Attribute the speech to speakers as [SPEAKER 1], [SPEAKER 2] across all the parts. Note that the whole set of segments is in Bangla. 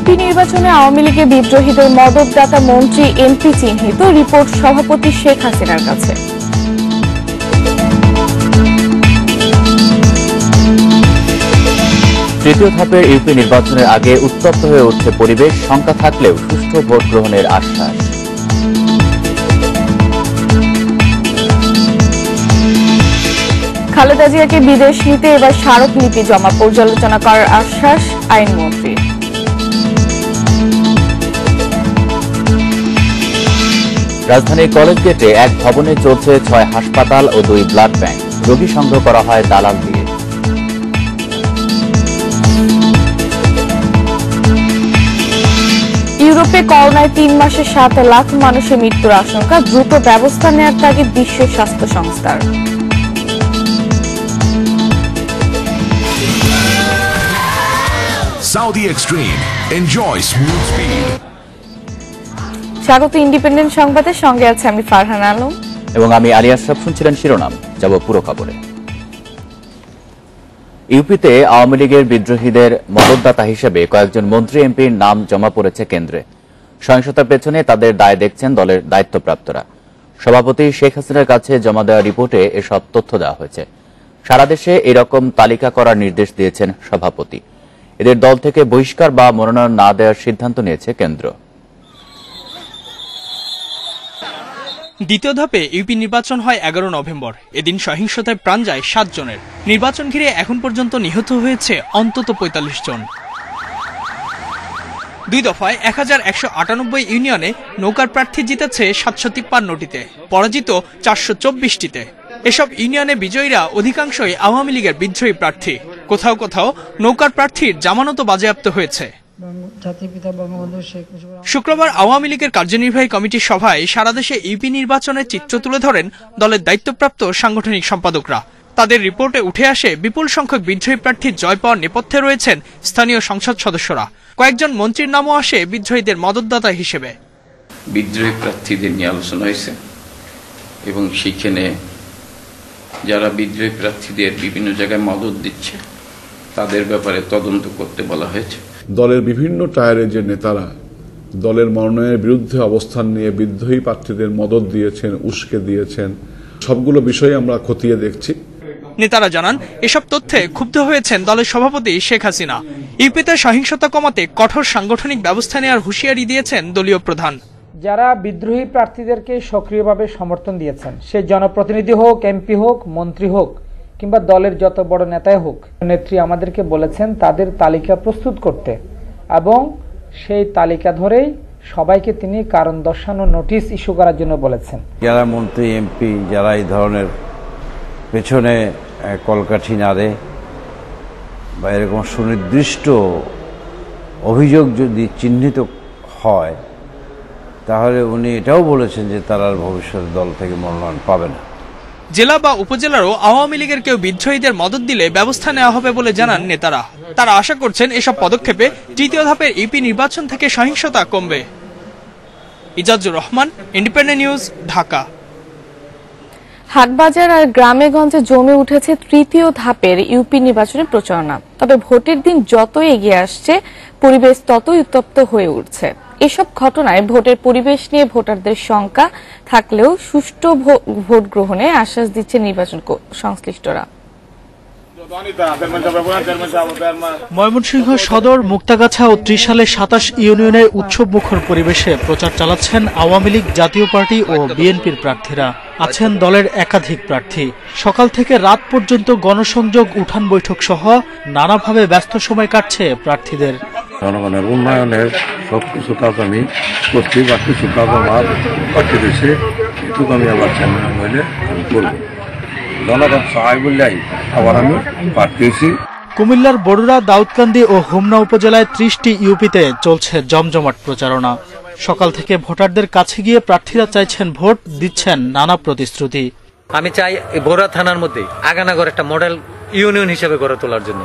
[SPEAKER 1] ইউপি নির্বাচনে আওয়ামী লীগের বিদ্রোহীদের মদতদাতা মন্ত্রী এমপি চিহ্নিত, রিপোর্ট সভাপতি শেখ হাসিনার কাছে।
[SPEAKER 2] তৃতীয় ধাপের ইউপি নির্বাচনের আগে উত্তপ্ত হয়ে উঠছে পরিবেশ, শঙ্কা থাকলেও সুষ্ঠু ভোট গ্রহণের আশ্বাস।
[SPEAKER 1] খালেদা জিয়াকে বিদেশ নিতে এবার স্মারকলিপি জমা পর্যালোচনা করার আশ্বাস আইনমন্ত্রী।
[SPEAKER 2] রাজধানীর কলেজ গেটে এক ভবনে চলছে 6 হাসপাতাল ও 2 ব্লাড ব্যাংক, রোগী সংগ্রহ করা হয় দালাল দিয়ে।
[SPEAKER 1] ইউরোপে করোনায় 3 মাসে 7 লাখ মানুষের মৃত্যুর আশঙ্কা, দ্রুত ব্যবস্থা নেওয়ার তাগিদ বিশ্ব স্বাস্থ্য সংস্থার।
[SPEAKER 3] Saudi Extreme. Enjoy smooth speed.
[SPEAKER 1] স্বাগত ইন্ডিপেন্ডেন্ট সংবাদের সঙ্গে আছে আমি ফারহান আলম
[SPEAKER 2] এবং আমি আলী আশরাফ। শুনছিলেন শিরোনাম, যাব পুরো খবরে। ইউপিতে আওয়ামী লীগের বিদ্রোহীদের মদতদাতা হিসেবে কয়েকজন মন্ত্রী এমপির নাম জমা পড়েছে কেন্দ্রে। সহিংসতার পেছনে তাদের দায় দেখছেন দলের দায়িত্বপ্রাপ্তরা। সভাপতি শেখ হাসিনার কাছে জমা দেওয়া রিপোর্টে এসব তথ্য দেওয়া হয়েছে। সারা দেশে এরকম তালিকা করার নির্দেশ দিয়েছেন সভাপতি। এদের দল থেকে বহিষ্কার বা মনোনয়ন না দেওয়ার সিদ্ধান্ত নিয়েছে কেন্দ্র।
[SPEAKER 4] দ্বিতীয় ধাপে ইউপি নির্বাচন হয় 11 নভেম্বর। এদিন সহিংসতায় প্রাণ যায় 7 জনের। নির্বাচন ঘিরে এখন পর্যন্ত নিহত হয়েছে অন্তত 45 জন। 2 দফায় 1198 ইউনিয়নে নৌকার প্রার্থী জিতেছে 753টিতে, পরাজিত 424টিতে। এসব ইউনিয়নে বিজয়ীরা অধিকাংশই আওয়ামী লীগের বিদ্রোহী প্রার্থী। কোথাও কোথাও নৌকার প্রার্থীর জামানতও বাজেয়াপ্ত হয়েছে। শুক্রবার আওয়ামী লীগের কার্যনির্বাহী কমিটির সভায় সারা দেশে ইউপি নির্বাচনের চিত্র তুলে ধরেন দলের দায়িত্বপ্রাপ্ত সাংগঠনিক সম্পাদকরা। তাদের রিপোর্টে উঠে আসে বিপুল সংখ্যক বিদ্রোহী প্রার্থীর জয় পাওয়ার নেপথ্যে রয়েছেন স্থানীয় সংসদ সদস্যরা। কয়েকজন মন্ত্রীর নামও আসে বিদ্রোহীদের মদতদাতা হিসেবে।
[SPEAKER 5] বিদ্রোহী প্রার্থীদের নিয়ে আলোচনা হয়েছে এবং সেখানে যারা বিদ্রোহী প্রার্থীদের বিভিন্ন জায়গায় মদত দিচ্ছে তাদের ব্যাপারে তদন্ত করতে বলা হয়েছে।
[SPEAKER 6] দলের বিভিন্ন টায়ারের যে নেতারা দলের মনোনয়নের বিরুদ্ধে অবস্থান নিয়ে বিদ্রোহী প্রার্থীদের মদত দিয়েছেন, উস্কে দিয়েছেন, সবগুলো বিষয়ে আমরা খতিয়ে দেখছি।
[SPEAKER 4] নেতারা জানান, এসব তথ্যে ক্ষুব্ধ হয়েছেন দলের সভাপতি শেখ হাসিনা। ইউপিতে সহিংসতা কমাতে কঠোর সাংগঠনিক ব্যবস্থা নেওয়ার হুঁশিয়ারি দিয়েছেন দলীয় প্রধান।
[SPEAKER 7] যারা বিদ্রোহী প্রার্থীদেরকে সক্রিয়ভাবে সমর্থন দিয়েছেন, সে জনপ্রতিনিধি হোক, এমপি হোক, মন্ত্রী হোক কিংবা দলের যত বড় নেতাই হোক, নেত্রী আমাদেরকে বলেছেন তাদের তালিকা প্রস্তুত করতে এবং সেই তালিকা ধরেই সবাইকে তিনি কারণ দর্শানো নোটিশ ইস্যু করার জন্য বলেছেন।
[SPEAKER 8] যারা মন্ত্রী এমপি যারা এই ধরনের পেছনে কলকাঠি নাড়ে বা এরকম সুনির্দিষ্ট অভিযোগ যদি চিহ্নিত হয় তাহলে উনি এটাও বলেছেন যে তারা ভবিষ্যতে দল থেকে মনোনয়ন পাবে না।
[SPEAKER 4] জেলা বা উপজেলারও আওয়ামী লীগের কেউ বিদ্রোহীদের মদত দিলে ব্যবস্থা নেওয়া হবে বলে জানান নেতারা। তারা আশা করছেন এসব পদক্ষেপে তৃতীয় ধাপের ইউপি নির্বাচন থেকে সহিংসতা কমবে। Ijazur Rahman, independent News, Dhaka.
[SPEAKER 1] হাটবাজার আর গ্রামে গঞ্জে জমে উঠেছে তৃতীয় ধাপের ইউপি নির্বাচনের প্রচারণা। তবে ভোটের দিন যতই এগিয়ে আসছে, পরিবেশ ততই উত্তপ্ত হয়ে উঠছে। এসব ঘটনায় ভোটের পরিবেশ নিয়ে ভোটারদের শঙ্কা থাকলেও সুষ্ঠু ভোট গ্রহণে আশ্বাস দিচ্ছে নির্বাচন সংশ্লিষ্টরা।
[SPEAKER 9] ময়মনসিংহ সদর, মুক্তাগাছা ও ত্রিশালে 27 ইউনিয়নে উৎসব মুখর পরিবেশে প্রচার চালাচ্ছেন আওয়ামী লীগ, জাতীয় পার্টি ও বিএনপির প্রার্থীরা। আছেন দলের একাধিক প্রার্থী। সকাল থেকে রাত পর্যন্ত গণসংযোগ, উঠান বৈঠক সহ নানাভাবে ব্যস্ত সময় কাটছে প্রার্থীদের।
[SPEAKER 10] জনগণের উন্নয়নের সবকিছু কাজ আমি করছি, বা কিছু কাজ আমার বাকি রয়েছে, এটুকু আমি আবার চেয়ারম্যান হইলে আমি করবো। জনগণ সহায় বললেই আবার আমি পাঠিয়েছি।
[SPEAKER 9] কুমিল্লার বড়ুরা, দাউদকান্দি ও হোমনা উপজেলায় 30টি ইউপিতে চলছে জমজমাট প্রচারণা। সকাল থেকে ভোটারদের কাছে গিয়ে প্রার্থীরা চাইছেন ভোট, দিচ্ছেন নানা প্রতিশ্রুতি।
[SPEAKER 11] আমি চাই বড়ুরা থানার মধ্যে আগানাগর একটা মডেল ইউনিয়ন হিসেবে গড়ে তোলার জন্য,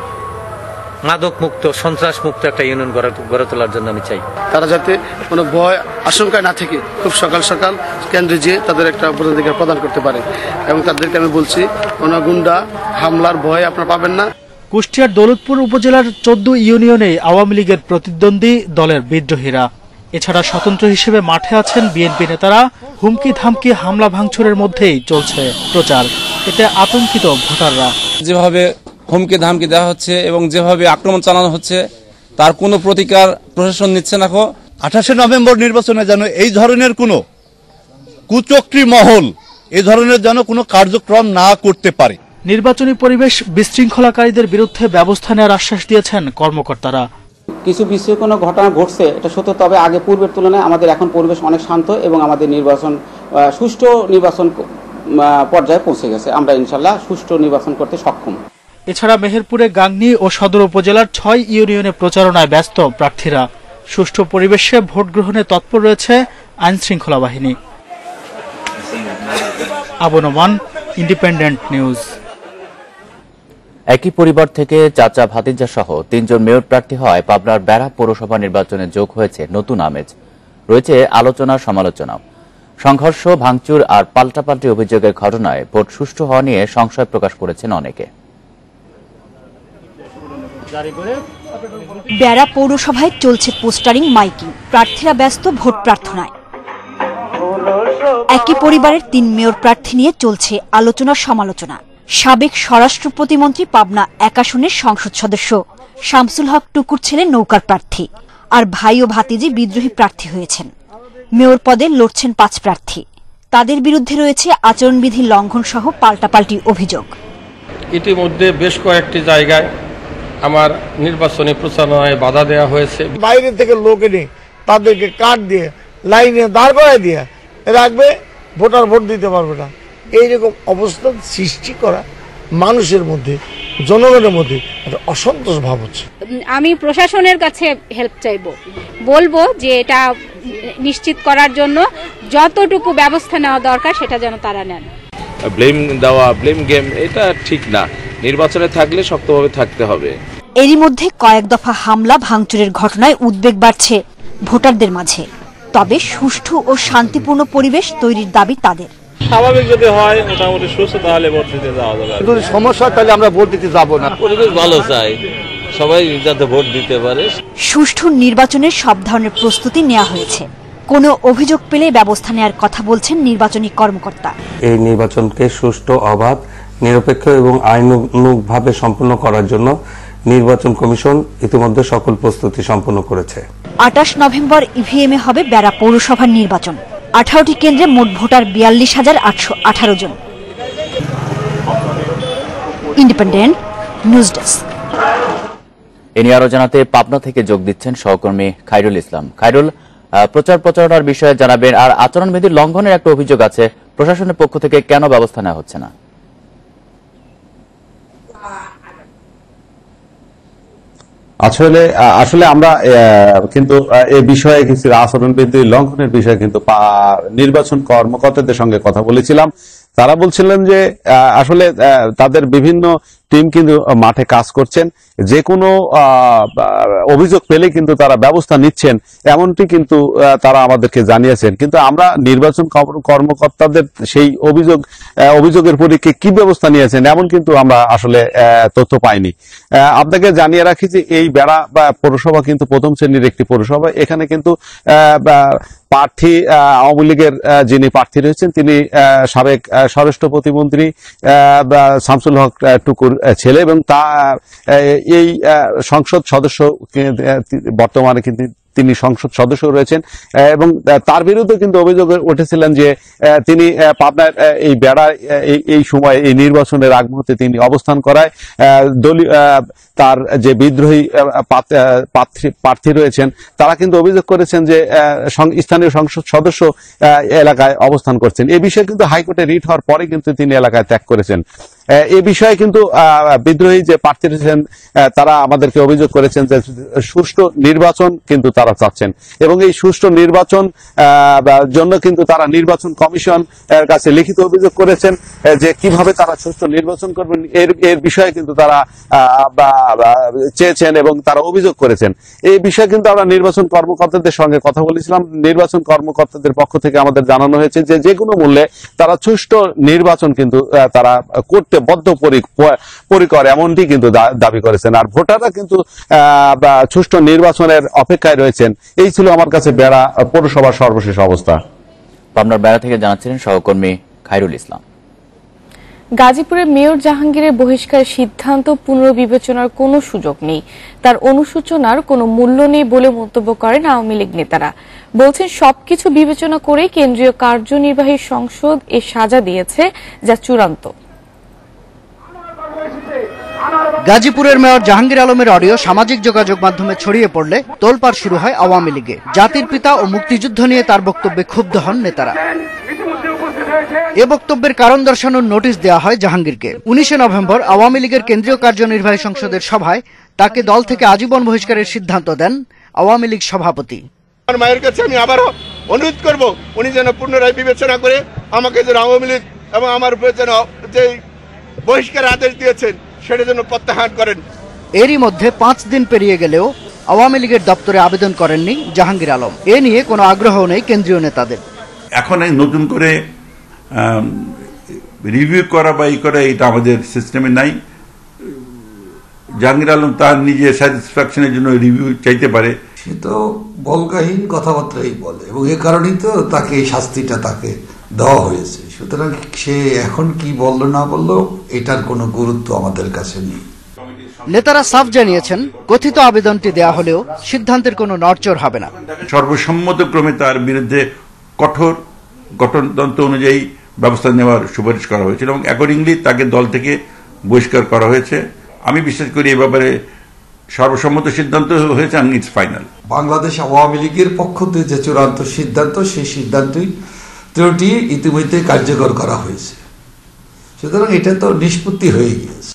[SPEAKER 11] মাদক মুক্ত, সন্ত্রাস মুক্ত একটা ইউনিয়ন গড়ে তোলার জন্য আমি চাই।
[SPEAKER 12] তারা যাতে কোনো ভয় আশঙ্কা না থেকে খুব সকাল সকাল কেন্দ্রে যেয়ে তাদের একটা ভোটাধিকার প্রদান করতে পারে এবং তাদেরকে আমি বলছি কোনো গুন্ডা হামলার ভয় আপনারা পাবেন না।
[SPEAKER 9] কুষ্টিয়ার দৌলতপুর উপজেলার 14 ইউনিয়নে আওয়ামী লীগের প্রতিদ্বন্দ্বী দলের বিদ্রোহীরা। এছাড়া স্বতন্ত্র হিসেবে মাঠে আছেন বিএনপি নেতারা। হুমকি ধামকি হামলা ভাঙচুরের মধ্যেই চলছে প্রচার। এতে আতঙ্কিত ভোটাররা।
[SPEAKER 13] যেভাবে হুমকি ধামকি দেওয়া হচ্ছে এবং যেভাবে আক্রমণ চালানো হচ্ছে তার কোনো প্রতিকার প্রশাসন নিচ্ছে না।
[SPEAKER 14] 28 নভেম্বর নির্বাচনে যেন এই ধরনের কোনো কুচক্রী মহল এই ধরনের যেন কোনো কার্যক্রম না করতে পারে।
[SPEAKER 9] নির্বাচনী পরিবেশ বিশৃঙ্খলাকারীদের বিরুদ্ধে ব্যবস্থা নেওয়ার আশ্বাস দিয়েছেন কর্মকর্তারা।
[SPEAKER 15] কিছু বিশৃঙ্খলা ঘটনা ঘটছে, এটা সত্য, তবে আগে পূর্বের তুলনায় আমাদের এখন পরিবেশ অনেক শান্ত এবং আমাদের নির্বাচন সুষ্ঠু নির্বাচন পর্যায়ে পৌঁছে গেছে। আমরা ইনশাল্লাহ সুষ্ঠু নির্বাচন করতে সক্ষম।
[SPEAKER 9] এছাড়া মেহেরপুরে গাংনী ও সদর উপজেলার 6 ইউনিয়নে প্রচারণায় ব্যস্ত প্রার্থীরা। সুষ্ঠু পরিবেশে ভোট গ্রহণে তৎপর রয়েছে আইন শৃঙ্খলা বাহিনী। Abu Noman, independent news.
[SPEAKER 2] একই পরিবার থেকে চাচা ভাতিজা সহ 3 জন মেয়র প্রার্থী হওয়ায় পাবনার বেড়া পৌরসভা নির্বাচনে যোগ হয়েছে নতুন আমেজ। রয়েছে আলোচনা সমালোচনাও। সংঘর্ষ, ভাঙচুর আর পাল্টাপাল্টি অভিযোগের ঘটনায় ভোট সুষ্ঠু হওয়া নিয়ে সংশয় প্রকাশ করেছেন অনেকে।
[SPEAKER 16] বেড়া পৌরসভায় চলছে পোস্টারিং, মাইকিং, প্রার্থীরা ব্যস্ত ভোট প্রার্থনায়। একই পরিবারের 3 মেয়র প্রার্থী নিয়ে চলছে আলোচনা সমালোচনা। সাবেক স্বরাষ্ট্র প্রতিমন্ত্রী পাবনা 1 আসনের সংসদ সদস্য শামসুল হক টুকুর ছেলে নৌকার প্রার্থী, আর ভাই ও ভাতিজি বিদ্রোহী প্রার্থী হয়েছেন। মেয়র পদে লড়ছেন 5 প্রার্থী। তাদের বিরুদ্ধে রয়েছে আচরণবিধি লঙ্ঘন সহ পাল্টাপাল্টি অভিযোগ।
[SPEAKER 10] ইতিমধ্যে বেশ কয়েকটি জায়গায় আমার নির্বাচনী প্রচারণায় বাধা দেওয়া হয়েছে।
[SPEAKER 17] বাইরে থেকে লোক এনে তাদেরকে কার্ড দিয়ে লাইনে দাঁড় করায় দিয়ে রাখবে, ভোটার ভোট দিতে পারবে না। এইরকম অবস্থা সৃষ্টি করা মানুষের মধ্যে, জনগণের মধ্যে একটা অসন্তোষ ভাব হচ্ছে।
[SPEAKER 18] আমি প্রশাসনের কাছে হেল্প চাইবো, বলবো যে এটা নিশ্চিত করার জন্য যতটুকু ব্যবস্থা নেওয়া দরকার সেটা যেন তারা নেন।
[SPEAKER 19] ব্লেম দেওয়া, ব্লেম গেম, এটা ঠিক না। নির্বাচনে থাকলে শক্তভাবে থাকতে হবে।
[SPEAKER 16] এরই মধ্যে কয়েক দফা হামলা ভাঙচুরের ঘটনায় উদ্বেগ বাড়ছে ভোটারদের মাঝে। তবে সুষ্ঠু ও শান্তিপূর্ণ পরিবেশ তৈরির দাবি তাদের।
[SPEAKER 19] স্বাভাবিক যদি হয়, মোটামুটি সুস্থ, তাহলে ভোট দিতে যাওয়া যাবে।
[SPEAKER 14] যদি সমস্যা তাহলে আমরা ভোট দিতে যাব না।
[SPEAKER 19] পরিবেশ ভালো চাই, সবাই যাতে ভোট দিতে পারে।
[SPEAKER 16] সুষ্ঠু নির্বাচনের সব ধরনের প্রস্তুতি নেওয়া হয়েছে। কোনো অভিযোগ পেলে ব্যবস্থা নেওয়ার কথা বলছেন নির্বাচনী কর্মকর্তা।
[SPEAKER 20] এই নির্বাচনকে সুষ্ঠু, অবাধ, নিরপেক্ষ এবং আইনানুগভাবে সম্পন্ন করার জন্য নির্বাচন কমিশন ইতিমধ্যে সকল প্রস্তুতি সম্পন্ন করেছে। 28
[SPEAKER 16] নভেম্বর ইভিএমে হবে বেড়া পৌরসভার নির্বাচন। 18টি কেন্দ্রে মোট ভোটার 42,818 জন। Independent News desk.
[SPEAKER 2] এ নিয়ে আরো জানাতে পাবনা থেকে যোগ দিচ্ছেন সহকর্মী খায়রুল ইসলাম। খায়রুল, প্রচারণার বিষয়ে জানাবেন। আর আচরণবিধি লঙ্ঘনের একটা অভিযোগ আছে, প্রশাসনের পক্ষ থেকে কেন ব্যবস্থা নেওয়া হচ্ছে না?
[SPEAKER 21] আসলে আমরা কিন্তু এই বিষয়ে কিছু আচরণবিধি লঙ্ঘনের বিষয়ে কিন্তু নির্বাচন কর্মকর্তাদের সঙ্গে কথা বলেছিলাম। তারা বলছিলেন যে আসলে তাদের বিভিন্ন টিম কিন্তু মাঠে কাজ করছেন, যে কোনো অভিযোগ পেলে কিন্তু তারা ব্যবস্থা নিচ্ছেন, এমনটি কিন্তু তারা আমাদেরকে জানিয়েছেন। কিন্তু আমরা নির্বাচন কর্মকর্তাদের সেই অভিযোগের পরীক্ষে কি ব্যবস্থা নিয়েছেন এমন কিন্তু আমরা আসলে তথ্য পাইনি। আপনাকে জানিয়ে রাখি যে এই বেড়া পৌরসভা কিন্তু প্রথম শ্রেণীর একটি পৌরসভা। এখানে কিন্তু প্রার্থী আওয়ামী লীগের যিনি প্রার্থী রয়েছেন তিনি সাবেক স্বরাষ্ট্র প্রতিমন্ত্রী শামসুল হক টুকুর ছেলে, এবং এই সংসদ সদস্য বর্তমানে কিন্তু তিনি সংসদ সদস্য রয়েছেন। এবং তার বিরুদ্ধে কিন্তু অভিযোগ উঠেছিলেন যে তিনি পাবনার এই বেড়া এই সময় এই নির্বাচনের আগ মুহূর্তে তিনি অবস্থান করায় দলীয় তার যে বিদ্রোহী প্রার্থী রয়েছেন তারা কিন্তু অভিযোগ করেছেন যে স্থানীয় সংসদ সদস্য এলাকায় অবস্থান করছেন। এই বিষয়ে কিন্তু হাইকোর্টে রিট হওয়ার পরে কিন্তু তিনি এলাকায় ত্যাগ করেছেন। এই বিষয়ে কিন্তু বিদ্রোহী যে প্রার্থী রয়েছেন তারা আমাদেরকে অভিযোগ করেছেন যে সুষ্ঠু নির্বাচন কিন্তু তারা চাচ্ছেন, এবং এই সুষ্ঠু নির্বাচন জন্য কিন্তু তারা নির্বাচন কমিশন এর কাছে লিখিত অভিযোগ করেছেন যে কিভাবে তারা সুষ্ঠু নির্বাচন করবেন এর বিষয়ে কিন্তু তারা চেয়েছেন এবং তারা অভিযোগ করেছেন। এই বিষয়ে কিন্তু আমরা নির্বাচন কর্মকর্তাদের সঙ্গে কথা বলেছিলাম। নির্বাচন কর্মকর্তাদের পক্ষ থেকে আমাদের জানানো হয়েছে যে যে কোনো মূল্যে তারা সুষ্ঠু নির্বাচন কিন্তু তারা করতে করতে বদ্ধপরিকর এমনটি কিন্তু দাবি করেছেন। আর ভোটাররা কিন্তু সুষ্ঠু নির্বাচনের অপেক্ষায় রয়েছেন। এই ছিল আমার কাছে বেড়া পৌরসভার সর্বশেষ অবস্থা।
[SPEAKER 2] পাবনার বেড়া থেকে জানাচ্ছিলেন সহকর্মী খায়রুল ইসলাম।
[SPEAKER 1] গাজীপুরের মেয়র জাহাঙ্গীরের বহিষ্কারের সিদ্ধান্ত পুনর্বিবেচনার কোনো সুযোগ নেই, তার অনুশোচনার কোনো মূল্য নেই বলে মন্তব্য করেন আওয়ামী লীগ নেতারা। বলছেন সবকিছু বিবেচনা করে কেন্দ্রীয় কার্যনির্বাহী সংসদ এ সাজা দিয়েছে, যা চূড়ান্ত।
[SPEAKER 3] গাজীপুরের মেয়র জাহাঙ্গীর আলমের অডিও সামাজিক যোগাযোগ মাধ্যমে ছড়িয়ে পড়লে তোলপাড় শুরু হয় আওয়ামী লীগে। জাতির পিতা ও মুক্তিযুদ্ধ নিয়ে তার বক্তব্যে ক্ষুব্ধ হন নেতারা। এ বক্তব্যের কারণ দর্শানোর নোটিশ দেওয়া হয় জাহাঙ্গীরকে। 19 নভেম্বর আওয়ামী লীগের কেন্দ্রীয় কার্যনির্বাহী সংসদের সভায় তাকে দল থেকে আজীবন বহিষ্কারের সিদ্ধান্ত দেন আওয়ামী লীগ সভাপতি।
[SPEAKER 22] আমার মায়ের কাছে আমি আবারও অনুরোধ করব, উনি যেন পুনরায় বিবেচনা করে আমাকে যেন আওয়ামী লীগ এবং আমার উপরে যেন যে বহিষ্কার আদেশ দিয়েছেন সেটা যেন প্রত্যাহার করেন।
[SPEAKER 3] এরই মধ্যে 5 দিন পেরিয়ে গেলেও আওয়ামী লীগের দপ্তরে আবেদন করেননি জাহাঙ্গীর আলম। এ নিয়ে কোনো আগ্রহ নেই কেন্দ্রীয় নেতাদের।
[SPEAKER 23] এখন নতুন করে রিভিউ করা বা ই করা এটা আমাদের সিস্টেমে নাই। জাহাঙ্গীর আলম তার নিজের স্যাটিসফ্যাকশনের জন্য রিভিউ চাইতে পারে।
[SPEAKER 24] সে তো বলগাহীন কথাবার্তাই বলে এবং এ কারণেই তো তাকে এই শাস্তিটা তাকে দেওয়া হয়েছে। সুতরাং সে এখন কি বললো না বললো এটার কোনো গুরুত্ব আমাদের কাছে নেই।
[SPEAKER 3] নেতারা সাফ জানিয়েছেন কথিত আবেদনটি দেয়া হলেও সিদ্ধান্তের কোনো নড়চড় হবে না।
[SPEAKER 23] সর্বসম্মতক্রমে তার বিরুদ্ধে কঠোর গঠনতন্ত্র অনুযায়ী ব্যবস্থা নেওয়ার সুপারিশ করা হয়েছিল এবং অ্যাকর্ডিংলি তাকে দল থেকে বহিষ্কার করা হয়েছে। আমি বিশ্বাস করি এ ব্যাপারে সর্বসম্মত সিদ্ধান্ত হয়েছে এবং ইটস ফাইনাল।
[SPEAKER 24] বাংলাদেশ আওয়ামী লীগের পক্ষ থেকে যে চূড়ান্ত সিদ্ধান্ত, সেই সিদ্ধান্তই ইতিমধ্যে কার্যকর করা হয়েছে। সুতরাং এটা তো নিষ্পত্তি হয়ে গিয়েছে।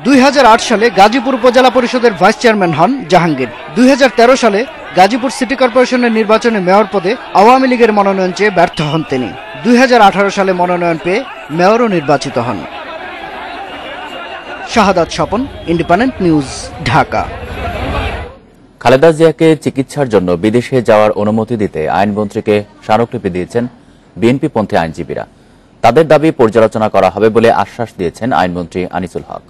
[SPEAKER 3] 2008 সালে গাজীপুর উপজেলা পরিষদের ভাইস চেয়ারম্যান হন জাহাঙ্গীর। 2013 সালে গাজীপুর সিটি কর্পোরেশনের নির্বাচনে মেয়র পদে আওয়ামী লীগের মনোনয়ন চেয়ে ব্যর্থ হন তিনি। 2018 সালে মনোনয়ন পেয়ে মেয়রও নির্বাচিত হন। শাহাদাত স্বপন, ইন্ডিপেন্ডেন্ট নিউজ, ঢাকা।
[SPEAKER 2] খালেদা জিয়াকে চিকিৎসার জন্য বিদেশে যাওয়ার অনুমতি দিতে আইনমন্ত্রীকে স্মারকলিপি দিয়েছেন বিএনপিপন্থী আইনজীবীরা। তাদের দাবি পর্যালোচনা করা হবে বলে আশ্বাস দিয়েছেন আইনমন্ত্রী আনিসুল হক।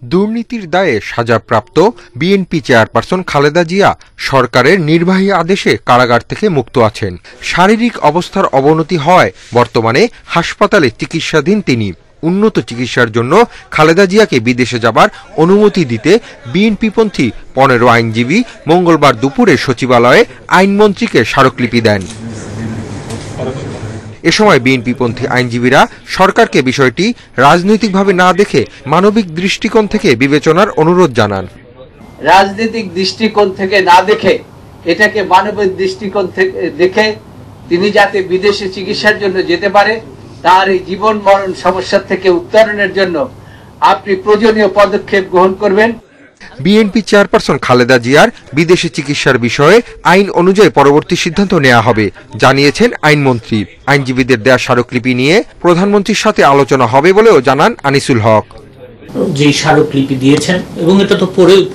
[SPEAKER 25] দুর্নীতির দায়ে সাজাপ্রাপ্ত বিএনপি চেয়ারপারসন খালেদা জিয়া সরকারের নির্বাহী আদেশে কারাগার থেকে মুক্ত আছেন। শারীরিক অবস্থার অবনতি হওয়ায় বর্তমানে হাসপাতালে চিকিৎসাধীন তিনি। উন্নত চিকিৎসার জন্য খালেদা জিয়াকে বিদেশে যাবার অনুমতি দিতে বিএনপিপন্থী 15 আইনজীবী মঙ্গলবার দুপুরে সচিবালয়ে আইনমন্ত্রীকে স্মারকলিপি দেন। এ সময় বিএনপিপন্থী আইনজীবীরা সরকারকে বিষয়টি রাজনৈতিকভাবে না দেখে মানবিক দৃষ্টিকোণ থেকে বিবেচনার অনুরোধ জানান।
[SPEAKER 26] রাজনৈতিক দৃষ্টিকোণ থেকে না দেখে এটাকে মানবিক দৃষ্টিকোণ থেকে দেখে তিনি যাতে বিদেশে চিকিৎসার জন্য যেতে পারে, তার এই জীবন মরণ সমস্যা থেকে উত্তরণের জন্য আপনি প্রয়োজনীয় পদক্ষেপ গ্রহণ করবেন।
[SPEAKER 25] বিএনপি চেয়ারপারসন খালেদা জিয়ার বিদেশে চিকিৎসার বিষয়ে আইন অনুযায়ী পরবর্তী সিদ্ধান্ত নেওয়া হবে জানিয়েছেন আইনমন্ত্রী। আইনজীবীদের দেয়া স্মারকলিপি নিয়ে প্রধানমন্ত্রীর সাথে আলোচনা হবে বলেও জানান আনিসুল হক।
[SPEAKER 27] যে স্মারকলিপি দিয়েছেন এবং এটা তো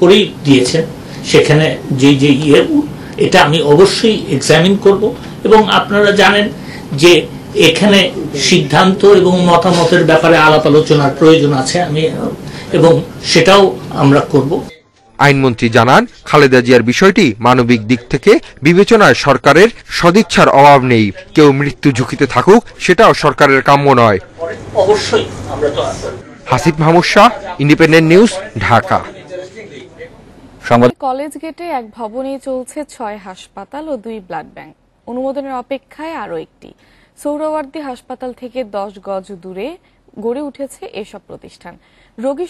[SPEAKER 27] পরেই দিয়েছেন, সেখানে যে এটা আমি অবশ্যই এক্সামিন করব এবং আপনারা জানেন যে এখানে সিদ্ধান্ত এবং মতামতের ব্যাপারে আলাপ আলোচনার প্রয়োজন আছে এবং সেটাও আমরা করব।
[SPEAKER 25] আইনমন্ত্রী জানান খালেদা জিয়ার বিষয়টি মানবিক দিক থেকে বিবেচনায় সরকারের সদিচ্ছার অভাব নেই। কেউ মৃত্যু ঝুঁকিতে থাকুক সেটাও সরকারের কাম্য নয়।
[SPEAKER 27] অবশ্যই আমরা তো
[SPEAKER 25] Hasib Mahmud Shah, independent News, Dhaka.
[SPEAKER 1] College গেটে এক ভবনে চলছে 6 হাসপাতাল ও 2 ব্লাড ব্যাংক। অনুমোদনের অপেক্ষায় আরও একটি। সৌরওয়ার্দী হাসপাতাল থেকে 10 গজ দূরে গড়ে উঠেছে এসব প্রতিষ্ঠান। রোগী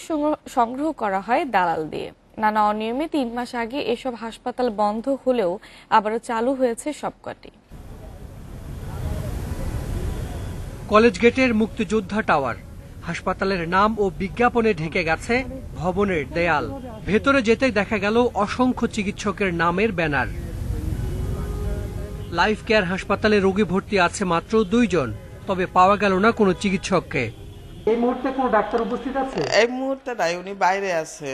[SPEAKER 1] সংগ্রহ করা হয় দালাল দিয়ে। নানা অনিয়মে 3 মাস আগে এসব হাসপাতাল বন্ধ হলেও আবারও চালু হয়েছে সবকটি।
[SPEAKER 28] কলেজ গেটের মুক্তিযোদ্ধা টাওয়ার, হাসপাতালের নাম ও বিজ্ঞাপনে ঢেকে গেছে ভবনের দেয়াল। ভেতরে যেতে দেখা গেল অসংখ্য চিকিৎসকের নামের ব্যানার। লাইফ কেয়ার হাসপাতালে রোগী ভর্তি আছে মাত্র 2 জন, তবে পাওয়া গেল না কোনো চিকিৎসককে।
[SPEAKER 7] এই মুহূর্তে কোনো ডাক্তার উপস্থিত আছে?
[SPEAKER 29] এই মুহূর্তে নাই, উনি বাইরে আছে।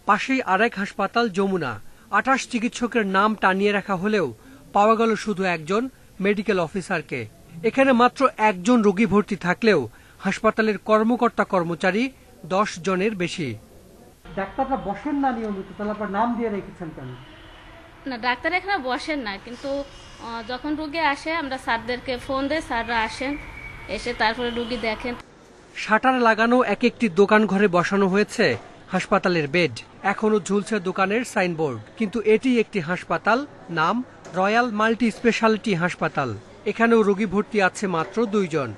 [SPEAKER 28] পাশেই আরেক হাসপাতাল যমুনা, 28 চিকিৎসকের নাম টানিয়ে রাখা হলেও পাওয়া গেল শুধু একজন মেডিকেল অফিসারকে। এখানে মাত্র একজন রোগী ভর্তি থাকলেও হাসপাতালের কর্মকর্তা কর্মচারী 10 জনের বেশি। ডাক্তাররা বসেন না নিয়মিত, তাহলে আপনার নাম দিয়ে রেখেছেন কেন?
[SPEAKER 4] না, ডাক্তার এখানে বসেন না, কিন্তু যখন রোগী আসে আমরা স্যারদেরকে ফোন দেই, স্যাররা আসেন, এসে তারপরে রোগী দেখেন।
[SPEAKER 28] শাটার লাগানো এক একটি দোকান ঘরে বসানো হয়েছে হাসপাতালের বেড। এখনো ঝুলছে দোকানের সাইনবোর্ড, কিন্তু এটি একটি হাসপাতাল, নাম রয়্যাল মাল্টি স্পেশালিটি হাসপাতাল। এখানেও রোগী ভর্তি আছে মাত্র 2 জন।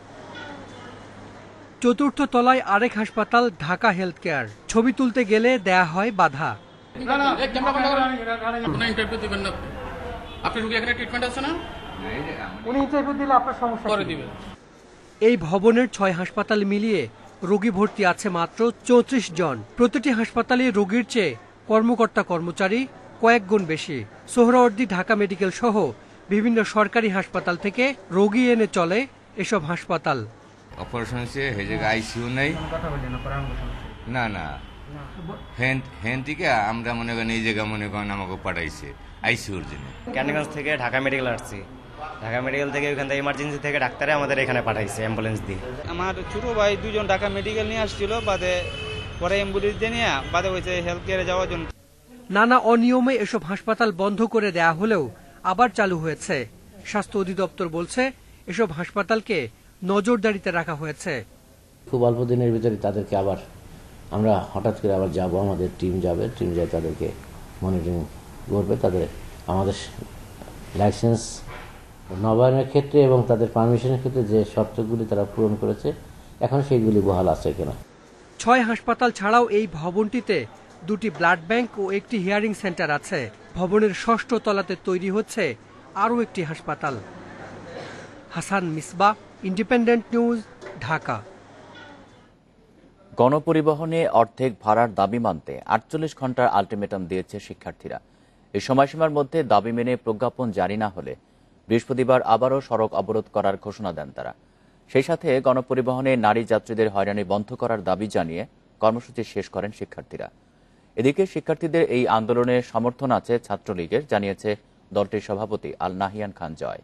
[SPEAKER 28] চতুর্থ তলায় আরেক হাসপাতাল ঢাকা হেলথ কেয়ার। ছবি তুলতে গেলে দেয়া হয় বাধা। এই ভবনের 6 হাসপাতাল মিলিয়ে রোগী ভর্তি আছে মাত্র 34 জন। প্রতিটি হাসপাতালে রোগীর চেয়ে কর্মকর্তা কর্মচারী কয়েক গুণ বেশি। সোহরাওয়ার্দী ঢাকা মেডিকেল সহ বিভিন্ন সরকারি হাসপাতাল থেকে রোগী এনে চলে এসব হাসপাতাল।
[SPEAKER 5] অপারেশন হচ্ছে এই জায়গায় আইসিইউ নেই, না না হ্যান্ড থেকে আমরা মনে করেন এই জায়গা মনে করেন আমাকে পাঠাইছে আইসিইউর জন্য।
[SPEAKER 6] ক্যান্ডিগঞ্জ থেকে ঢাকা মেডিকেল আসছি, ঢাকা মেডিকেল থেকে ওইখান থেকে ইমার্জেন্সি থেকে ডাক্তারে আমাদের এখানে পাঠাইছে অ্যাম্বুলেন্স দিয়ে।
[SPEAKER 8] আমার ছোট ভাই 2 জন ঢাকা মেডিকেল নিয়ে আসছিল, বাদে পরে অ্যাম্বুলেন্স দিয়ে নিয়ে বাদে হয়েছে হেলথ কেয়ারে যাওয়ার জন্য।
[SPEAKER 28] নানা অনিয়মে এসব হাসপাতাল বন্ধ করে দেয়া হলেও আবার চালু হয়েছে। স্বাস্থ্য অধিদপ্তর বলছে এসব হাসপাতালকে নজরদারিতে রাখা হয়েছে।
[SPEAKER 9] খুব অল্প দিনের ভিতরে তাদেরকে আবার আমরা হঠাৎ করে আবার যাব, আমাদের টিম যাবে, টিম যায় তাদেরকে মনিটরিং করবে। তাদের আমাদের লাইসেন্স নবায়নের ক্ষেত্রে এবং তাদের পারমিশনের ক্ষেত্রে যে শর্তগুলি তারা পূরণ করেছে এখন সেইগুলি বহাল আছে কিনা।
[SPEAKER 28] 6 হাসপাতাল ছাড়াও এই ভবনটিতে 2টি ব্লাড ব্যাংক ও একটি হিয়ারিং সেন্টার আছে। ভবনের 6ষ্ঠ তলাতে তৈরি হচ্ছে আরও একটি হাসপাতাল। Hasan Misbah, Independent News, Dhaka.
[SPEAKER 2] গণপরিবহনে অর্ধেক ভাড়ার দাবি মানতে 48 ঘন্টার আলটিমেটাম দিয়েছে শিক্ষার্থীরা। এই সময়সীমার মধ্যে দাবি মেনে প্রজ্ঞাপন জারি না হলে বৃহস্পতিবার আবারও সড়ক অবরোধ করার ঘোষণা দেন তারা। সেই সাথে গণপরিবহনে নারী যাত্রীদের হয়রানি বন্ধ করার দাবি জানিয়ে কর্মসূচি শেষ করেন শিক্ষার্থীরা। এদিকে শিক্ষার্থীদের এই আন্দোলনে সমর্থন আছে ছাত্রলীগের, জানিয়েছে দলটির সভাপতি আল নাহিয়ান খান জয়।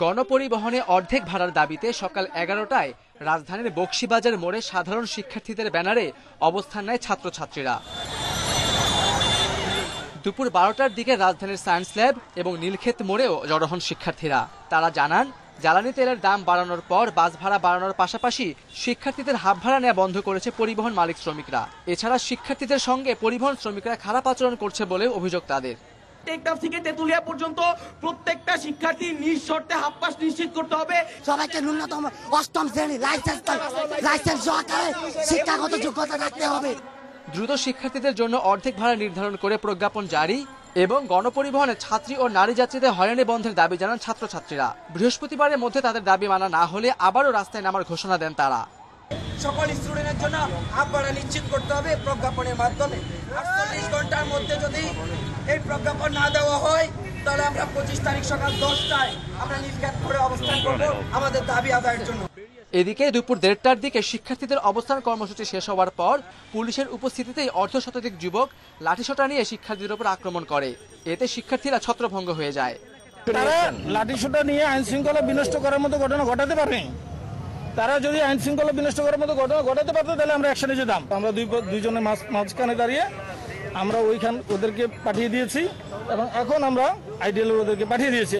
[SPEAKER 11] গণপরিবহনে অর্ধেক ভাড়ার দাবিতে সকাল 11টায় রাজধানীর বকশীবাজার মোড়ে সাধারণ শিক্ষার্থীদের ব্যানারে অবস্থান নেয় ছাত্রছাত্রীরা। দুপুর 12টার দিকে রাজধানীর সায়েন্স ল্যাব এবং নীলক্ষেত মোড়েও জড়ো হন শিক্ষার্থীরা। তারা জানান, জ্বালানি তেলের দাম বাড়ানোর পর বাস ভাড়া বাড়ানোর পাশাপাশি শিক্ষার্থীদের হাফ ভাড়া নেওয়া বন্ধ করেছে পরিবহন মালিক শ্রমিকরা। এছাড়া শিক্ষার্থীদের সঙ্গে পরিবহন শ্রমিকরা খারাপ আচরণ করছে বলেও অভিযোগ তাদের।
[SPEAKER 12] টেকনাফ থেকে তেতুলিয়া পর্যন্ত প্রত্যেকটা শিক্ষার্থী নিজ শর্তে হাফ পাস নিশ্চিত করতে হবে।
[SPEAKER 13] সবাইকে ন্যূনতম 8ম শ্রেণী লাইসেন্স সহকারে শিক্ষাগত যোগ্যতা রাখতে হবে।
[SPEAKER 11] দ্রুত শিক্ষার্থীদের জন্য অর্ধেক ভাড়া নির্ধারণ করে প্রজ্ঞাপন জারি এবং গণপরিবহনে ছাত্রী ও নারী যাত্রীদের হয়রানি বন্ধের দাবি জানান ছাত্রছাত্রীরা। বৃহস্পতিবারের মধ্যে তাদের দাবি মানা না হলে আবারও রাস্তায় নামার ঘোষণা দেন তারা।
[SPEAKER 12] সকল স্টুডেন্টের জন্য হাফ ভাড়া নিশ্চিত করতে হবে প্রজ্ঞাপনের মাধ্যমে। 48 ঘন্টার মধ্যে যদি এই প্রজ্ঞাপন না দেওয়া হয় তাহলে আমরা 25 তারিখ সকাল 10টায় আমরা নীলক্ষেত মোড়ে অবস্থান করব আমাদের দাবি আদায়ের জন্য।
[SPEAKER 11] এদিকে দুপুর 1:30টার দিকে শিক্ষার্থীদের অবস্থান কর্মসূচি শেষ হওয়ার পর পুলিশের উপস্থিতিতেই অর্ধশতাধিক যুবক লাঠিসোঁটা নিয়ে শিক্ষার্থীদের উপর আক্রমণ করে। এতে শিক্ষার্থীরা ছত্রভঙ্গ হয়ে যায়।
[SPEAKER 12] তারা লাঠিসোঁটা নিয়ে আইন শৃঙ্খলা বিনষ্ট করার মতো ঘটনা ঘটাতে পারে। তারা যদি আইন শৃঙ্খলা বিনষ্ট করার মতো ঘটনা ঘটাতে পারতো তাহলে আমরা অ্যাকশনে যেতাম। আমরা দুইজনের মাঝখানে দাঁড়িয়ে আমরা ওদেরকে পাঠিয়ে দিয়েছি এবং এখন আমরা আইডিএল ওদেরকে পাঠিয়ে দিয়েছি।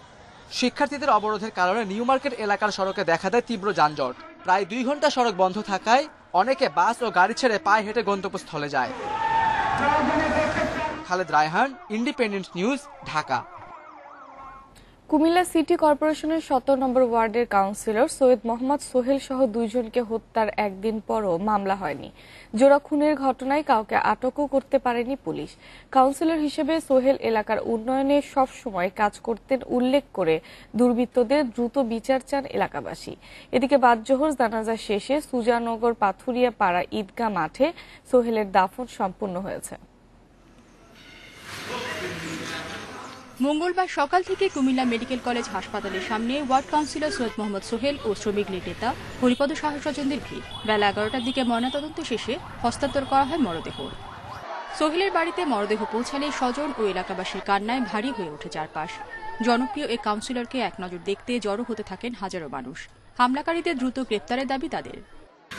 [SPEAKER 11] শিক্ষার্থীদের অবরোধের কারণে নিউ মার্কেট এলাকার সড়কে দেখা দেয় তীব্র যানজট। প্রায় 2 ঘন্টা সড়ক বন্ধ থাকায় অনেকে বাস ও গাড়ি ছেড়ে পায়ে হেঁটে গন্তব্যস্থলে যায়। Khaled Raihan, independent News, Dhaka.
[SPEAKER 1] Comilla city কর্পোরেশনের 17 নম্বর ওয়ার্ডের কাউন্সিলর সৈয়দ মোহাম্মদ সোহেল সহ 2 জনকে হত্যার একদিন পরও মামলা হয়নি। জোড়া খুনের ঘটনায় কাউকে আটকও করতে পারেনি পুলিশ। কাউন্সিলর হিসেবে সোহেল এলাকার উন্নয়নে সব সময় কাজ করতেন উল্লেখ করে দুর্বৃত্তদের দ্রুত বিচার চান এলাকাবাসী। এদিকে বাদ-জোহর জানাজা শেষে সুজানগর পাথুরিয়া পাড়া ঈদগাহ মাঠে সোহেলের দাফন সম্পন্ন হয়েছে।
[SPEAKER 15] মঙ্গলবার সকাল থেকে কুমিল্লা মেডিকেল কলেজ হাসপাতালের সামনে ওয়ার্ড কাউন্সিলর সৈয়দ মোহাম্মদ সোহেল ও শ্রমিক লীগ নেতা হরিপদ সাহা স্বজনদের ভিড়। বেলা 11টার দিকে ময়নাতদন্ত শেষে হস্তান্তর করা হয় মরদেহ। সোহেলের বাড়িতে মরদেহ পৌঁছালে স্বজন ও এলাকাবাসীর কান্নায় ভারী হয়ে ওঠে চারপাশ। জনপ্রিয় এই কাউন্সিলরকে এক নজর দেখতে জড়ো হতে থাকেন হাজারো মানুষ। হামলাকারীদের দ্রুত গ্রেপ্তারের দাবি তাদের।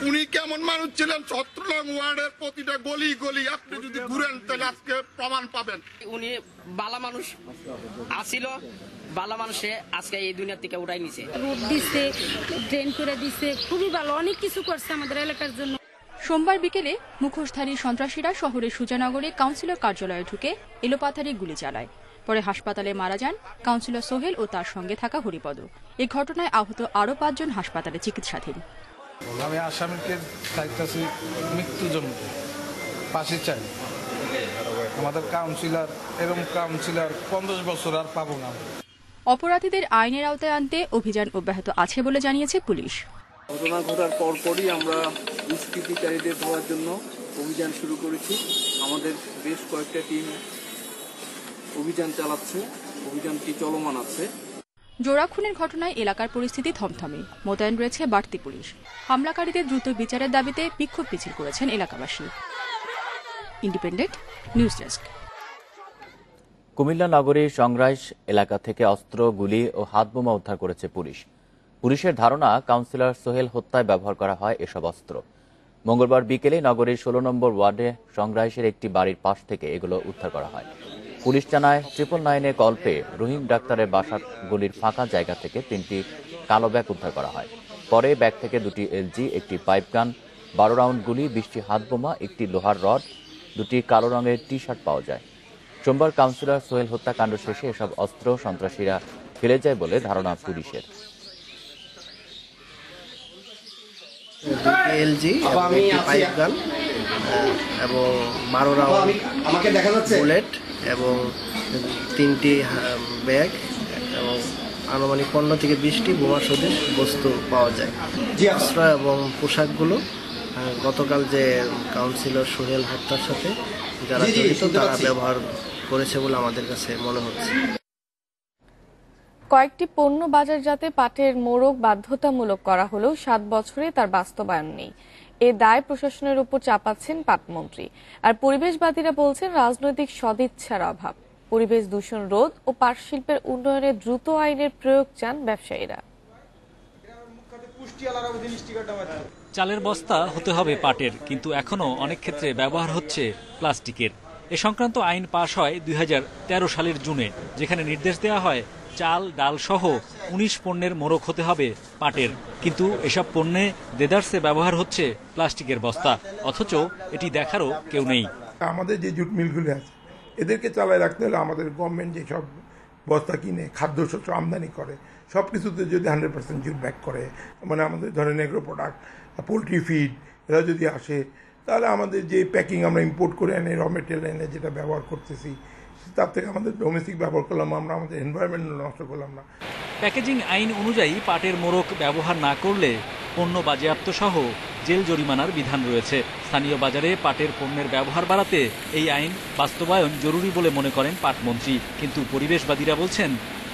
[SPEAKER 10] উনি কেমন মানুষ ছিলেন? 17 নং ওয়ার্ডের প্রতিটা গলি গলি আপনি যদি ঘুরেন তাহলে আজকে প্রমাণ পাবেন।
[SPEAKER 14] উনি বালা মানুষ আসিল, বালা মানুষে আজকে এই দুনিয়া থেকে উঠাই নিছে।
[SPEAKER 16] রোড দিছে, ড্রেন করে দিছে, খুবই ভালো, অনেক কিছু করছে আমাদের এলাকার জন্য।
[SPEAKER 15] সোমবার বিকেলে মুখোশধারী সন্ত্রাসীরা শহরের সুজানগরে কাউন্সিলর কার্যালয়ে ঢুকে এলোপাথারি গুলি চালায়। পরে হাসপাতালে মারা যান কাউন্সিলর সোহেল ও তার সঙ্গে থাকা হরিপদ। এই ঘটনায় আহত আরও 5 জন হাসপাতালে চিকিৎসাধীন।
[SPEAKER 12] আমি আসামিকে চাইতেছি মৃত্যু জন্য ফাঁসি চাই। আমাদের কাউন্সিলর এরকম কাউন্সিলর 50 বছর আর পাবো না।
[SPEAKER 15] অপরাধীদের আইনের আওতায় আনতে অভিযান অব্যাহত আছে বলে জানিয়েছে পুলিশ।
[SPEAKER 17] ঘটনা ঘটার পরপরই আমরা দুষ্কৃতিকারীদের ধরার জন্য অভিযান শুরু করেছি। আমাদের বেশ কয়েকটা টিম অভিযান চালাচ্ছে, অভিযানটি চলমান আছে।
[SPEAKER 15] জোড়া খুনের ঘটনায় এলাকার পরিস্থিতি থমথমে, মোতায়েন রয়েছে বাড়তি পুলিশ। হামলাকারীদের দ্রুত বিচারের দাবিতে বিক্ষোভ মিছিল করেছেন এলাকাবাসী। Independent News desk.
[SPEAKER 2] কুমিল্লা নগরীর সংরাইশ এলাকা থেকে অস্ত্র, গুলি ও হাতবোমা উদ্ধার করেছে পুলিশ। পুলিশের ধারণা সোহেল হত্যায় ব্যবহার করা হয় এসব অস্ত্র। মঙ্গলবার বিকেলে নগরীর 16 নম্বর ওয়ার্ডে সংরাইশের একটি বাড়ির পাশ থেকে এগুলো উদ্ধার করা হয়। পুলিশ জানায় 999-এ কল পেয়ে রহিম ডাক্তারের বাসার গলির ফাঁকা জায়গা থেকে 3টি কালো ব্যাগ উদ্ধার করা হয়। পরে ব্যাগ থেকে 2টি এলজি, একটি পাইপ গান, 12 রাউন্ড গুলি, 20টি হাতবোমা, একটি লোহার রড, 2টি কালো রঙের টি-শার্ট পাওয়া যায়। সোমবার কাউন্সিলর সোহেল হত্যাকাণ্ড শেষে এসব অস্ত্র সন্ত্রাসীরা ফেলে যায় বলে ধারণা পুলিশের।
[SPEAKER 18] এলজি, পাইপ গান এবং 12 রাউন্ড বুলেট এবং 3টি ব্যাগ এবং আনুমানিক 15 থেকে 20টি বোমা সদৃশ বস্তু পাওয়া যায়। অস্ত্র এবং পোশাকগুলো গতকাল যে কাউন্সিলর সোহেল হত্যার সাথে যারা জড়িত তারা ব্যবহার করেছে বলে আমাদের কাছে মনে হচ্ছে।
[SPEAKER 1] কয়েকটি পণ্য বাজারজাতে পাটের মোড়ক বাধ্যতামূলক করা হলেও 7 বছরে তার বাস্তবায়ন নেই। এ দায় প্রশাসনের উপর চাপাচ্ছেন পাটমন্ত্রী। আর পরিবেশবাদীরা বলছেন রাজনৈতিক সদিচ্ছার অভাব। পরিবেশ দূষণ রোধ ও পাট শিল্পের উন্নয়নে দ্রুত আইনের প্রয়োগ চান ব্যবসায়ীরা।
[SPEAKER 19] চালের বস্তা হতে হবে পাটের, কিন্তু এখনো অনেক ক্ষেত্রে ব্যবহার হচ্ছে প্লাস্টিকের। এ সংক্রান্ত আইন পাশ হয় 2013 সালের জুনে, যেখানে নির্দেশ দেওয়া হয় চাল, ডাল সহ 19 পণ্যের মোড়ক হতে হবে পাটের। কিন্তু এসব পণ্যে দেদারসে ব্যবহার হচ্ছে প্লাস্টিকের বস্তা, অথচ এটি দেখারও কেউ নেই।
[SPEAKER 20] আমাদের যে জুট মিলগুলি আছে এদেরকে চালায় রাখতে হলে আমাদের গভর্নমেন্ট যে সব বস্তা কিনে খাদ্যশস্য আমদানি করে সব কিছুতে যদি 100% জুট ব্যাক করে, মানে আমাদের ধরেন এগ্রো প্রোডাক্ট, পোলট্রি ফিড এরা যদি আসে, তাহলে আমাদের যে প্যাকিং আমরা ইম্পোর্ট করে এনে র মেটেরিয়াল এনে যেটা ব্যবহার করতেছি তার থেকে আমাদের ডোমেস্টিক ব্যবহার করলাম, আমরা আমাদের এনভায়রনমেন্ট নষ্ট করলাম না।
[SPEAKER 19] প্যাকেজিং আইন অনুযায়ী পাটের মোড়ক ব্যবহার না করলে পণ্য বাজেয়াপ্ত সহ জেল জরিমানার বিধান রয়েছে। স্থানীয় বাজারে পাটের পণ্যের ব্যবহার বাড়াতে এই আইন বাস্তবায়ন জরুরি বলে মনে করেন পাটমন্ত্রী। কিন্তু পরিবেশবাদীরা বলছেন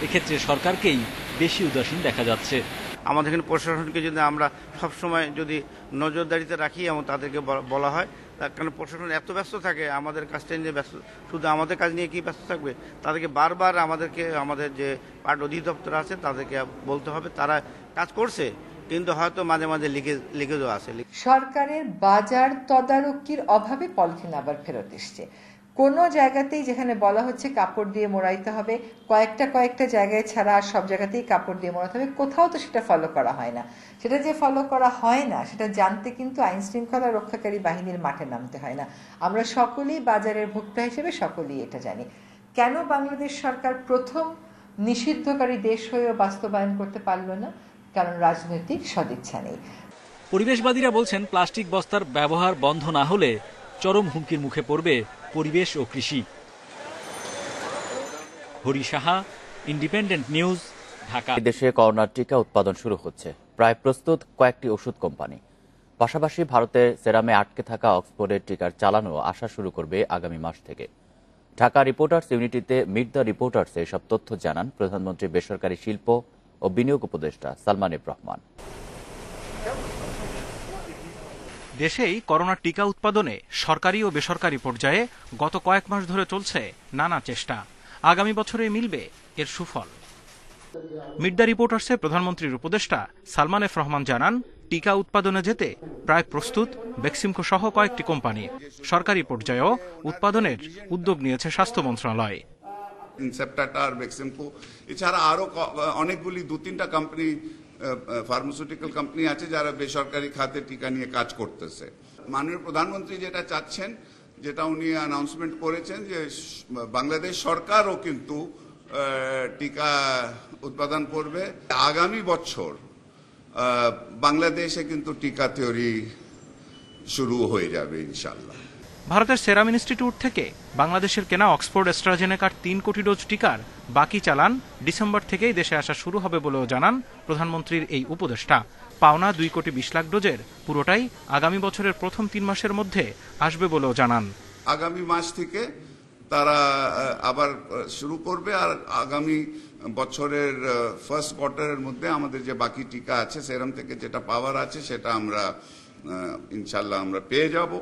[SPEAKER 19] এক্ষেত্রে সরকারকেই বেশি উদাসীন দেখা যাচ্ছে।
[SPEAKER 21] আমাদের এখানে প্রশাসনকে যদি আমরা সবসময় যদি নজরদারিতে রাখি এবং তাদেরকে বলা হয়, তার কারণে প্রশাসন এত ব্যস্ত থাকে আমাদের কাজটা নিয়ে ব্যস্ত, শুধু আমাদের কাজ নিয়ে কি ব্যস্ত থাকবে, তাদেরকে বারবার আমাদের যে পাট অধিদপ্তর আছে তাদেরকে বলতে হবে। তারা কাজ করছে কিন্তু হয়তো মাঝে মাঝে লিকেজও আছে।
[SPEAKER 22] সরকারের বাজার তদারকির অভাবে পলিথিন আবার ফেরত এসছে। কোনো জায়গাতেই যেখানে বলা হচ্ছে কাপড় দিয়ে মোড়াইতে হবে, কয়েকটা জায়গায় ছাড়া আর সব জায়গাতেই কাপড় দিয়ে মোড়াতে হবে, কোথাও তো সেটা ফলো করা হয় না। সেটা যে ফলো করা হয় না সেটা জানতে কিন্তু আইন শৃঙ্খলা রক্ষাকারী বাহিনীর মাঠে নামতে হয় না। আমরা সকলেই বাজারের ভোক্তা হিসেবে সকলেই এটা জানি। কেন বাংলাদেশ সরকার প্রথম নিষিদ্ধকারী দেশ হয়েও বাস্তবায়ন করতে পারলো না? কারণ রাজনৈতিক সদিচ্ছা নেই।
[SPEAKER 19] পরিবেশবাদীরা বলছেন প্লাস্টিক বস্তার ব্যবহার বন্ধ না হলে চরম হুমকির মুখে পড়বে পরিবেশ ও কৃষি। Hari Saha, independent News, Dhaka.
[SPEAKER 2] দেশে করোনার টিকা উৎপাদন শুরু হচ্ছে, প্রায় প্রস্তুত কয়েকটি ওষুধ কোম্পানি। পাশাপাশি ভারতের সেরামে আটকে থাকা অক্সফোর্ডের টিকার চালানো আসা শুরু করবে আগামী মাস থেকে। ঢাকা রিপোর্টার্স ইউনিটিতে মিট দ্য রিপোর্টার্সে এসব তথ্য জানান প্রধানমন্ত্রী বেসরকারি শিল্প ও বিনিয়োগ উপদেষ্টা সালমান এফ রহমান।
[SPEAKER 3] দেশেই করোনার টিকা উৎপাদনে সরকারি ও বেসরকারি পর্যায়ে গত কয়েক মাস ধরে চলছে নানা চেষ্টা। আগামী বছরে মিলবে এর সুফল। মিট দ্য রিপোর্টার্সে প্রধানমন্ত্রীর উপদেষ্টা সালমান এফ রহমান জানান, টিকা উৎপাদনে যেতে প্রায় প্রস্তুত বেক্সিমকো সহ কয়েকটি কোম্পানি। সরকারি পর্যায়েও উৎপাদনের উদ্যোগ নিয়েছে স্বাস্থ্য মন্ত্রণালয়।
[SPEAKER 4] ইনসেপ্টাটার, বেক্সিমকো এছাড়া আরো অনেকগুলি 2-3টা কোম্পানি, ফার্মাসিউটিক্যাল কোম্পানি আছে যারা বেসরকারি খাতে টিকা নিয়ে কাজ করতেছে। মাননীয় প্রধানমন্ত্রী যেটা চাচ্ছেন, যেটা উনি অ্যানাউন্সমেন্ট করেছেন, যে বাংলাদেশ সরকারও কিন্তু টিকা উৎপাদন করবে। আগামী বছর বাংলাদেশে কিন্তু টিকা তৈরি শুরু হয়ে যাবে ইনশাআল্লাহ।
[SPEAKER 3] ভারতের সেরাম ইনস্টিটিউট থেকে বাংলাদেশের কেনা অক্সফোর্ড অ্যাস্ট্রাজেনেকার 3 কোটি ডোজ টিকার বাকি চালান ডিসেম্বর থেকেই দেশে আসা শুরু হবে বলেও জানান প্রধানমন্ত্রীর এই উপদেষ্টা। পাওনা 2 কোটি 20 লাখ ডোজের পুরোটাই আগামী বছরের প্রথম 3 মাসের মধ্যে আসবে বলেও জানান।
[SPEAKER 4] আগামী মাস থেকে তারা আবার শুরু করবে, আর আগামী বছরের ফার্স্ট কোয়ার্টারের মধ্যে আমাদের যে বাকি টিকা আছে সেরাম থেকে যেটা পাওয়ার আছে সেটা আমরা ইনশাল্লাহ আমরা পেয়ে যাব।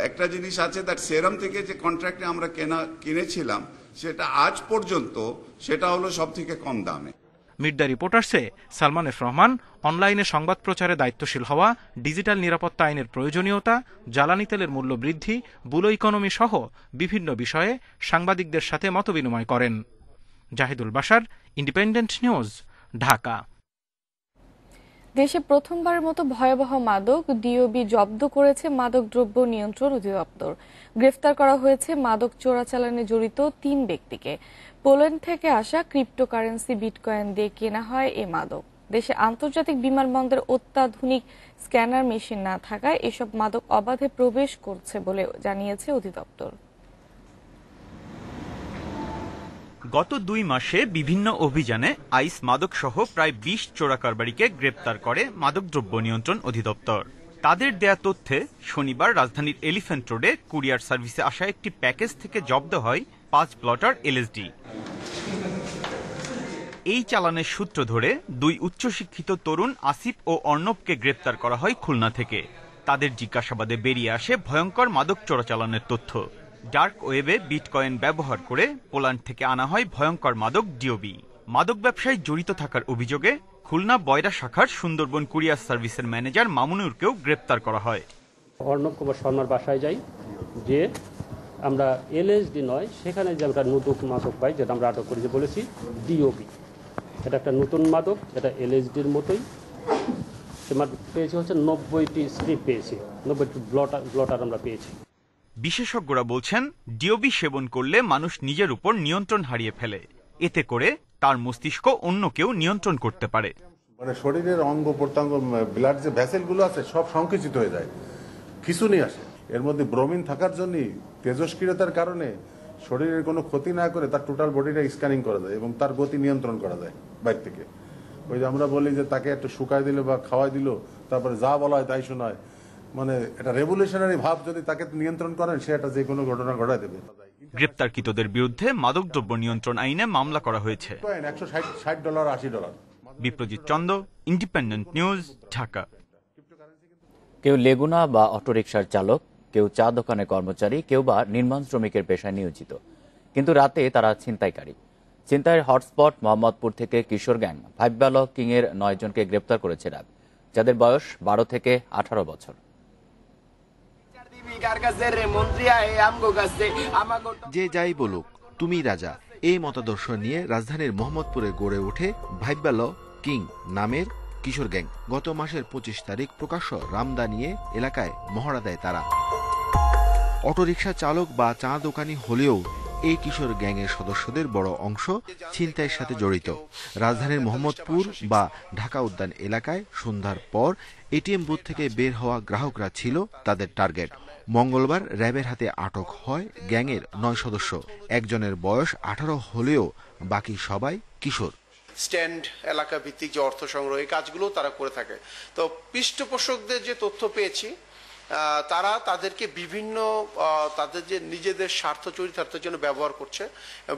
[SPEAKER 4] একটা জিনিস আছে, দ্যাট সেরাম থেকে যে কন্ট্রাক্টে আমরা কিনেছিলাম সেটা আজ পর্যন্ত সেটা হলো সব থেকে কম দামে।
[SPEAKER 3] মিট দ্য রিপোর্টার্সে সালমান এফ রহমান অনলাইনে সংবাদ প্রচারে দায়িত্বশীল হওয়া, ডিজিটাল নিরাপত্তা আইনের প্রয়োজনীয়তা, জ্বালানি তেলের মূল্য বৃদ্ধি, বুলো ইকোনমি সহ বিভিন্ন বিষয়ে সাংবাদিকদের সাথে মতবিনিময় করেন। Jahidul Bashar, Independent News, Dhaka.
[SPEAKER 1] দেশে প্রথমবারের মতো ভয়াবহ মাদক ডিওবি জব্দ করেছে মাদক দ্রব্য নিয়ন্ত্রণ অধিদপ্তর। গ্রেফতার করা হয়েছে মাদক চোরাচালানে জড়িত 3 ব্যক্তিকে। পোল্যান্ড থেকে আসা ক্রিপ্টোকারেন্সি বিটকয়েন দিয়ে কেনা হয় এ মাদক। দেশে আন্তর্জাতিক বিমানবন্দরে অত্যাধুনিক স্ক্যানার মেশিন না থাকায় এসব মাদক অবাধে প্রবেশ করছে বলে জানিয়েছে অধিদপ্তর।
[SPEAKER 7] গত 2 মাসে বিভিন্ন অভিযানে আইস মাদক সহ প্রায় 20 চোরা কারবারিকে গ্রেপ্তার করে মাদকদ্রব্য নিয়ন্ত্রণ অধিদপ্তর। তাদের দেয়া তথ্যে শনিবার রাজধানীর এলিফ্যান্ট রোডে কুরিয়ার সার্ভিসে আসা একটি প্যাকেজ থেকে জব্দ হয় 5 প্লটার এলএসডি। এই চালানের সূত্র ধরে 2 উচ্চশিক্ষিত তরুণ আসিফ ও অর্ণবকে গ্রেপ্তার করা হয় খুলনা থেকে। তাদের জিজ্ঞাসাবাদে বেরিয়ে আসে ভয়ঙ্কর মাদক চোরাচালানের তথ্য। ডার্ক ওয়েবে বিটকয়েন ব্যবহার করে পোল্যান্ড থেকে আনা হয় ভয়ঙ্কর মাদক ডিওবি। মাদক ব্যবসায় জড়িত থাকার অভিযোগে খুলনা বয়রা শাখার সুন্দরবন কুরিয়ার সার্ভিসের ম্যানেজার মামুনুরকেও গ্রেপ্তার করা হয়।
[SPEAKER 23] অর্ণব কুমার শর্মার বাসায় যাই, যে আমরা এলএসডি নয়, সেখানে যে আমরা নতুন মাদক পাই, যেটা আমরা আটক করেছি বলেছি ডিওবি। এটা একটা নতুন মাদক, এটা এলএসডির মতোই। পেয়েছি হচ্ছে 90টি স্ট্রিপ পেয়েছি, 90টি ব্লটার আমরা পেয়েছি।
[SPEAKER 7] বিশেষজ্ঞরা বলছেন, ডিওবি সেবন করলে মানুষ নিজের উপর নিয়ন্ত্রণ হারিয়ে ফেলে। এতে করে তার মস্তিষ্ক অন্য কেউ নিয়ন্ত্রণ করতে পারে।
[SPEAKER 24] মানে শরীরের অঙ্গ প্রত্যঙ্গ, ব্লাড যে ভ্যাসেলগুলো আছে সব সংকুচিত হয়ে যায়, খিঁচুনি আসে। এর মধ্যে ব্রোমিন থাকার জন্য তেজস্ক্রিয়তার কারণে শরীরের কোনো ক্ষতি না করে তার টোটাল বডিটা স্ক্যানিং করা যায় এবং তার গতি নিয়ন্ত্রণ করা যায় বাইরে থেকে। ওই যে আমরা বলি যে তাকে একটু শুকায় দিল বা খাওয়াই দিল, তারপরে যা বলা হয় তাই শোনায়, মানে এটা রেভলিউশনারি ভাব যদি তাকে নিয়ন্ত্রণ করেন, সে এটা যে কোনো ঘটনা ঘটায় দেবে।
[SPEAKER 7] গ্রেপ্তারকৃতদের বিরুদ্ধে মাদকদ্রব্য নিয়ন্ত্রণ আইনে মামলা করা হয়েছে।
[SPEAKER 24] $160, $80।
[SPEAKER 7] Biprajit Chanda, Independent News, Dhaka.
[SPEAKER 2] কেউ লেগুনা বা অটোরিকশার চালক, কেউ চা দোকানের কর্মচারী, কেউ বা নির্মাণ শ্রমিকের পেশায় নিয়োজিত, কিন্তু রাতে তারা ছিনতাইকারী। ছিনতাইয়ের হটস্পট মোহাম্মদপুর থেকে কিশোর গ্যাং ভাইব্যাল কিং এর 9 জনকে গ্রেপ্তার করেছে র্যাব, যাদের বয়স 12 থেকে 18 বছর।
[SPEAKER 25] যে যাই বলুক, তুমি রাজা, এই মতাদর্শ নিয়ে রাজধানীর মোহাম্মদপুরে গড়ে ওঠে ভাইব্যাল কিং নামের কিশোর গ্যাং। গত মাসের 25 তারিখ প্রকাশ্য রামদা নিয়ে এলাকায় মহড়া দেয় তারা। অটোরিকশা চালক বা চা দোকানি হলেও এই কিশোর গ্যাংয়ের সদস্যদের বড় অংশ ছিনতাইয়ের সাথে জড়িত। রাজধানীর মোহাম্মদপুর বা ঢাকা উদ্যান এলাকায় সন্ধ্যার পর এটিএম বুথ থেকে বের হওয়া গ্রাহকরা ছিল তাদের টার্গেট। মঙ্গলবার র্যাবের হাতে আটক হয় গ্যাংয়ের 9 সদস্য। একজনের বয়স 18 হলেও বাকি সবাই কিশোর।
[SPEAKER 26] স্ট্যান্ড এলাকা ভিত্তিক যে অর্থ সংগ্রহ, এই কাজগুলো তারা করে থাকে। তো পৃষ্ঠপোষকদের যে তথ্য পেয়েছি, তারা তাদেরকে বিভিন্ন তাদের যে নিজেদের স্বার্থ চরিতার্থের জন্য ব্যবহার করছে,